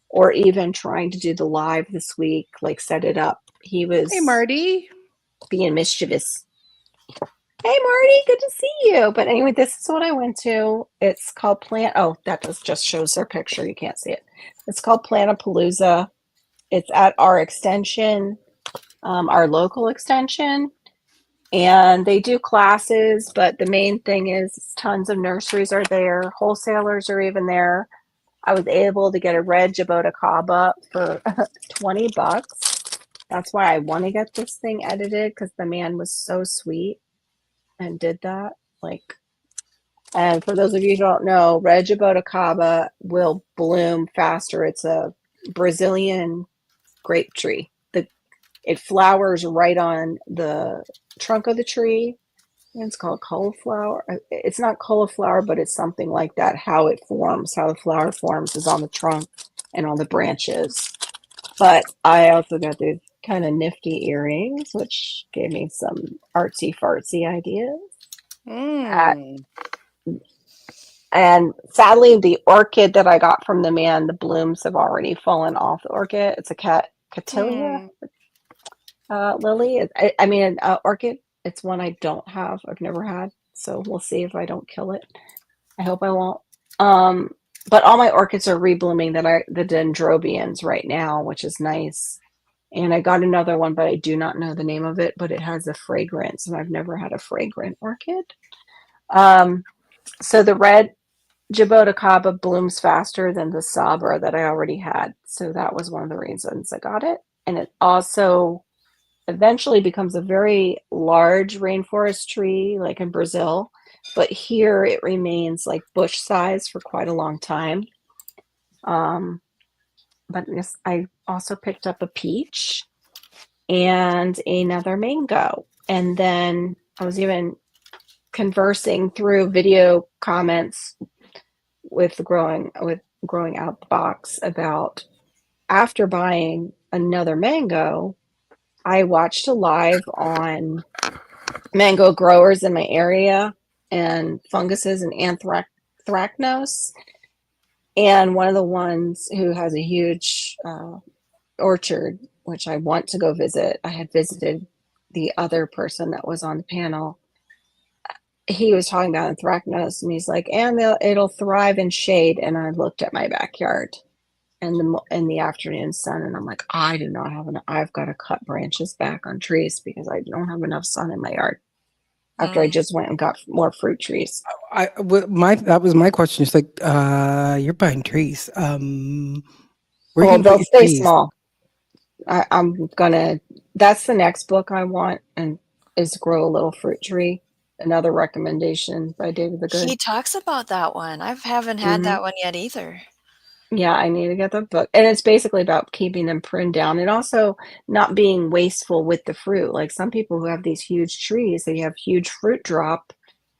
or even trying to do the live this week, like set it up, he was Hey, Marty. being mischievous. Hey, Marty, good to see you. But anyway, this is what I went to. It's called Plant. Oh, that just shows their picture. You can't see it. It's called Plantapalooza. It's at our extension, our local extension. And they do classes, but the main thing is tons of nurseries are there. Wholesalers are even there. I was able to get a red Jabota Kaba for $20. That's why I want to get this thing edited because the man was so sweet and did that. Like, and for those of you who don't know, red Jabota Kaba will bloom faster. It's a Brazilian grape tree. It flowers right on the trunk of the tree. It's called cauliflower. It's not cauliflower, but it's something like that. How it forms, how the flower forms is on the trunk and on the branches. But I also got these kind of nifty earrings, which gave me some artsy fartsy ideas. Mm. And sadly, the orchid that I got from the man, the blooms have already fallen off the orchid. It's a Catilia lily. I mean, an orchid. It's one I don't have. I've never had. So we'll see if I don't kill it. I hope I won't. But all my orchids are reblooming the dendrobians right now, which is nice. And I got another one, but I do not know the name of it, but it has a fragrance, and I've never had a fragrant orchid. So the red Jabota Kaba blooms faster than the Sabra that I already had. So that was one of the reasons I got it. And it also eventually becomes a very large rainforest tree, like in Brazil. But here it remains like bush size for quite a long time. But I also picked up a peach and another mango. And then I was even conversing through video comments with growing out the box about after buying another mango, I watched a live on mango growers in my area and funguses and anthracnose. And one of the ones who has a huge orchard, which I want to go visit, I had visited the other person that was on the panel. He was talking about anthracnose, and he's like, and it'll thrive in shade. And I looked at my backyard in the afternoon sun, and I'm like, I do not have enough. I've got to cut branches back on trees because I don't have enough sun in my yard. After I just went and got more fruit trees. That was my question. It's like, you're buying trees. Where you Well, gonna put they'll your stay trees? small. I'm gonna. That's the next book I want, and is grow a little fruit tree. another recommendation by David the Good. He talks about that one. I haven't had that one yet either. Yeah, I need to get the book. And it's basically about keeping them pruned down and also not being wasteful with the fruit. Like some people who have these huge trees, they have huge fruit drop,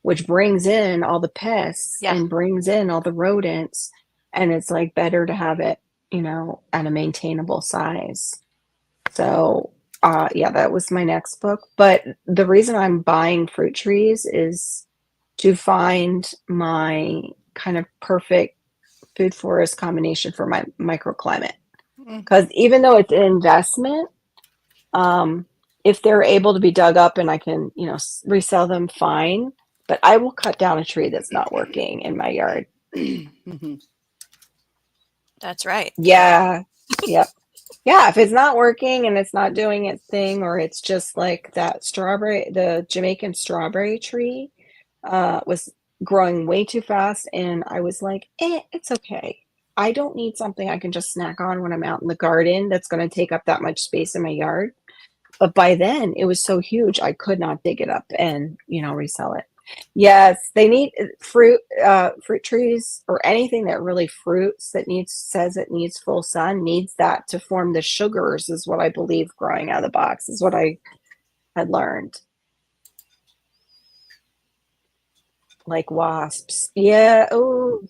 which brings in all the pests Yeah. and brings in all the rodents. And it's like better to have it, you know, at a maintainable size. So, yeah, that was my next book. But the reason I'm buying fruit trees is to find my kind of perfect food forest combination for my microclimate. Because even though it's an investment, if they're able to be dug up and I can, you know, resell them, fine. But I will cut down a tree that's not working in my yard. That's right. Yeah. Yep. Yeah, if it's not working and it's not doing its thing, or it's just like that strawberry, the Jamaican strawberry tree was growing way too fast, and I was like, it's okay. I don't need something I can just snack on when I'm out in the garden that's going to take up that much space in my yard. But by then, it was so huge, I could not dig it up and, you know, resell it. Yes, they need fruit trees or anything that really fruits that says it needs full sun needs that to form the sugars is what I believe growing out of the box is what I had learned. Like wasps. Yeah. Oh,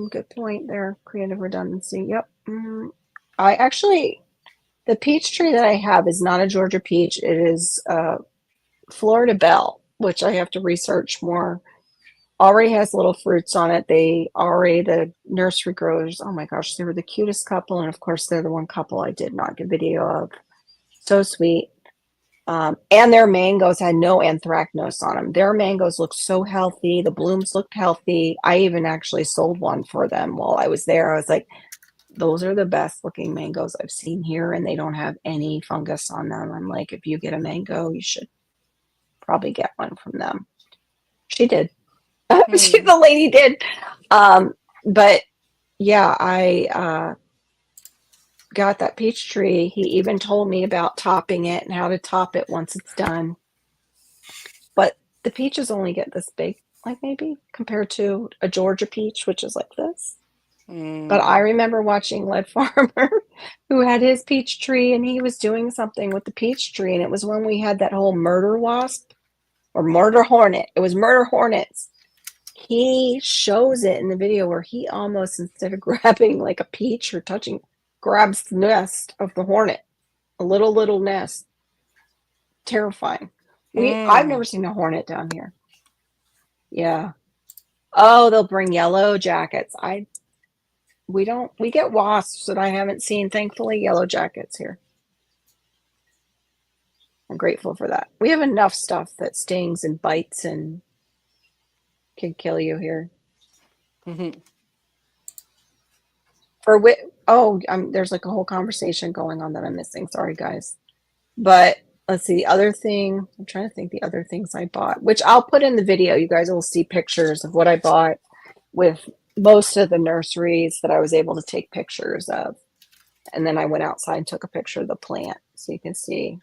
good point there. Creative redundancy. Yep. I actually, the peach tree that I have is not a Georgia peach. It is Florida Belle, which I have to research more. Already has little fruits on it. The nursery growers, oh my gosh, they were the cutest couple. And of course, they're the one couple I did not get video of. So sweet. And their mangoes had no anthracnose on them. Their mangoes looked so healthy. The blooms looked healthy. I even actually sold one for them while I was there. I was like, those are the best looking mangoes I've seen here, and they don't have any fungus on them. I'm like, if you get a mango, you should probably get one from them. She did. The lady did. But yeah, I got that peach tree. He even told me about topping it and how to top it once it's done. But the peaches only get this big, like maybe compared to a Georgia peach, which is like this. But I remember watching Lead Farmer, who had his peach tree, and he was doing something with the peach tree. And it was when we had that whole murder wasp or murder hornet. It was murder hornets. He shows it in the video where he almost, instead of grabbing like a peach or touching, grabs the nest of the hornet, a little nest. Terrifying. I've never seen a hornet down here. Yeah. Oh, they'll bring yellow jackets. We get wasps, and I haven't seen, thankfully, yellow jackets here. I'm grateful for that. We have enough stuff that stings and bites and can kill you here. There's like a whole conversation going on that I'm missing. Sorry, guys. But let's see, the other thing, I'm trying to think the other things I bought, which I'll put in the video. You guys will see pictures of what I bought with most of the nurseries that I was able to take pictures of. And then I went outside and took a picture of the plant so you can see.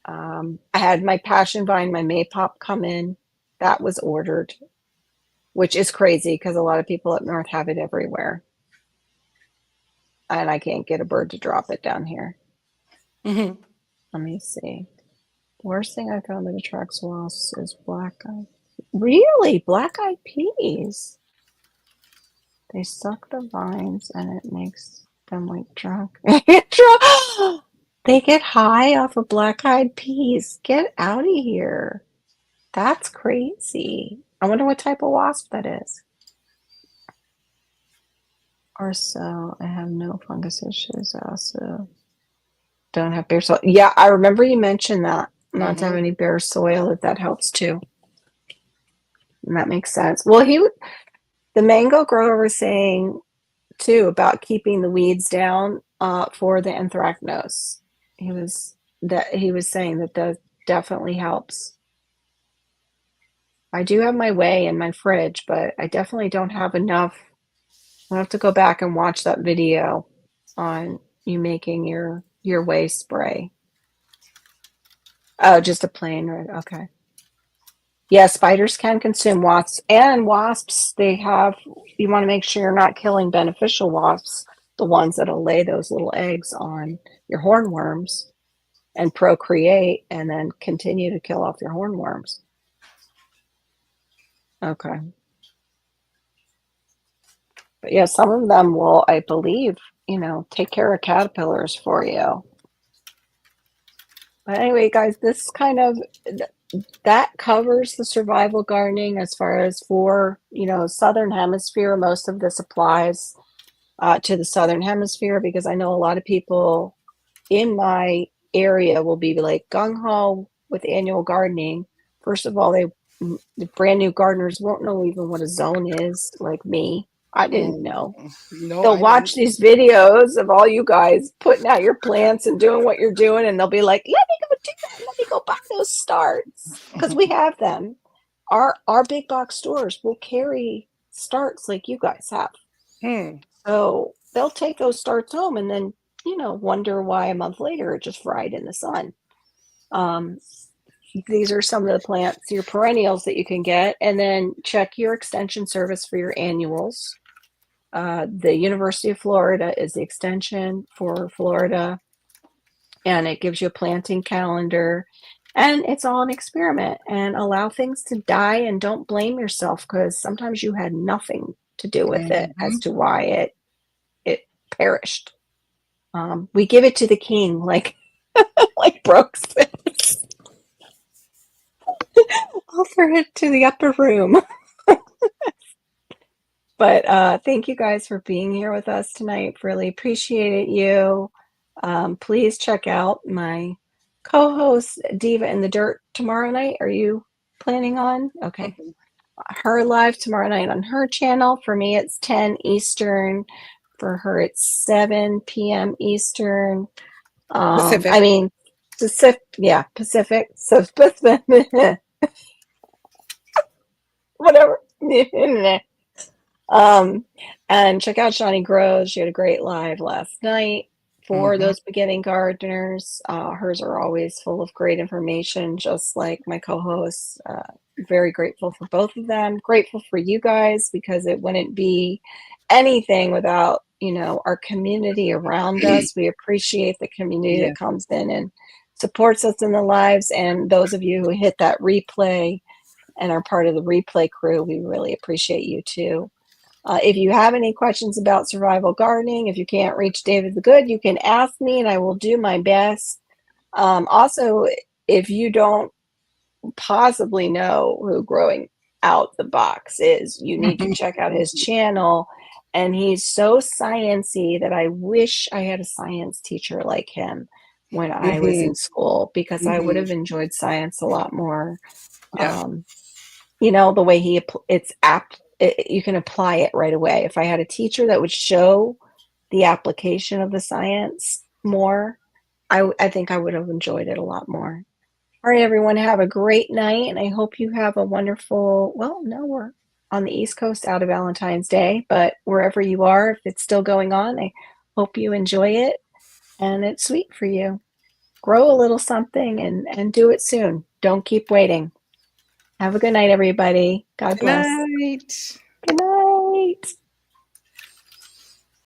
I had my passion vine, my maypop come in. That was ordered, which is crazy because a lot of people up north have it everywhere. And I can't get a bird to drop it down here. Let me see. The worst thing I found that attracts wasps is black-eyed. Really? Black-eyed peas? They suck the vines and it makes them like drunk. They get high off of black-eyed peas. Get out of here. That's crazy. I wonder what type of wasp that is. Or so. I have no fungus issues. I also don't have bare soil. Yeah, I remember you mentioned that. Not to have any bare soil, if that helps too. And that makes sense. Well, the mango grower was saying too about keeping the weeds down for the anthracnose. He was saying that definitely helps. I do have my whey in my fridge, but I definitely don't have enough. I'll have to go back and watch that video on you making your whey spray. Oh, just a plain red. Okay. Yeah, spiders can consume wasps, and wasps, you want to make sure you're not killing beneficial wasps, the ones that'll lay those little eggs on your hornworms and procreate and then continue to kill off your hornworms. Okay. But yeah, some of them will, I believe, take care of caterpillars for you. But anyway, guys, this kind of that covers the survival gardening as far as for, Southern Hemisphere. Most of this applies to the Southern Hemisphere because I know a lot of people in my area will be like gung-ho with annual gardening. First of all, the brand new gardeners won't know even what a zone is, like me. I didn't know. No, They'll I watch these videos of all you guys putting out your plants and doing what you're doing, and they'll be like, let me go do that. Let me go buy those starts. Because we have them. Our big box stores will carry starts like you guys have. So they'll take those starts home and then, wonder why a month later it just fried in the sun. These are some of the plants, your perennials that you can get, and then check your extension service for your annuals. The University of Florida is the extension for Florida, and it gives you a planting calendar, and it's all an experiment. And allow things to die and don't blame yourself because sometimes you had nothing to do with it as to why it perished. We give it to the king, like Brooks says. Offer it to the upper room. But thank you guys for being here with us tonight. Really appreciate you. Please check out my co-host Diva in the Dirt tomorrow night. Are you planning on? Okay. Her live tomorrow night on her channel. For me, it's 10 Eastern. For her, it's 7 p.m. Eastern. Pacific. I mean, Pacific. Yeah, Pacific. So whatever. And check out Shawnee Grows. She had a great live last night for those beginning gardeners. Hers are always full of great information, just like my co-hosts. Very grateful for both of them. Grateful for you guys because it wouldn't be anything without, our community around us. We appreciate the community that comes in and supports us in the lives. And those of you who hit that replay and are part of the replay crew, we really appreciate you too. If you have any questions about survival gardening, if you can't reach David the Good, you can ask me and I will do my best. Also, if you don't possibly know who Growing Out the Box is, you need to check out his channel. And he's so sciencey that I wish I had a science teacher like him when I was in school because I would have enjoyed science a lot more. Yeah. The way you can apply it right away. If I had a teacher that would show the application of the science more, I think I would have enjoyed it a lot more. All right, everyone, have a great night, and I hope you have a wonderful, no, we're on the East Coast out of Valentine's Day, but wherever you are, if it's still going on, I hope you enjoy it, and it's sweet for you. Grow a little something and do it soon. Don't keep waiting. Have a good night, everybody. God bless. Good night. Good night.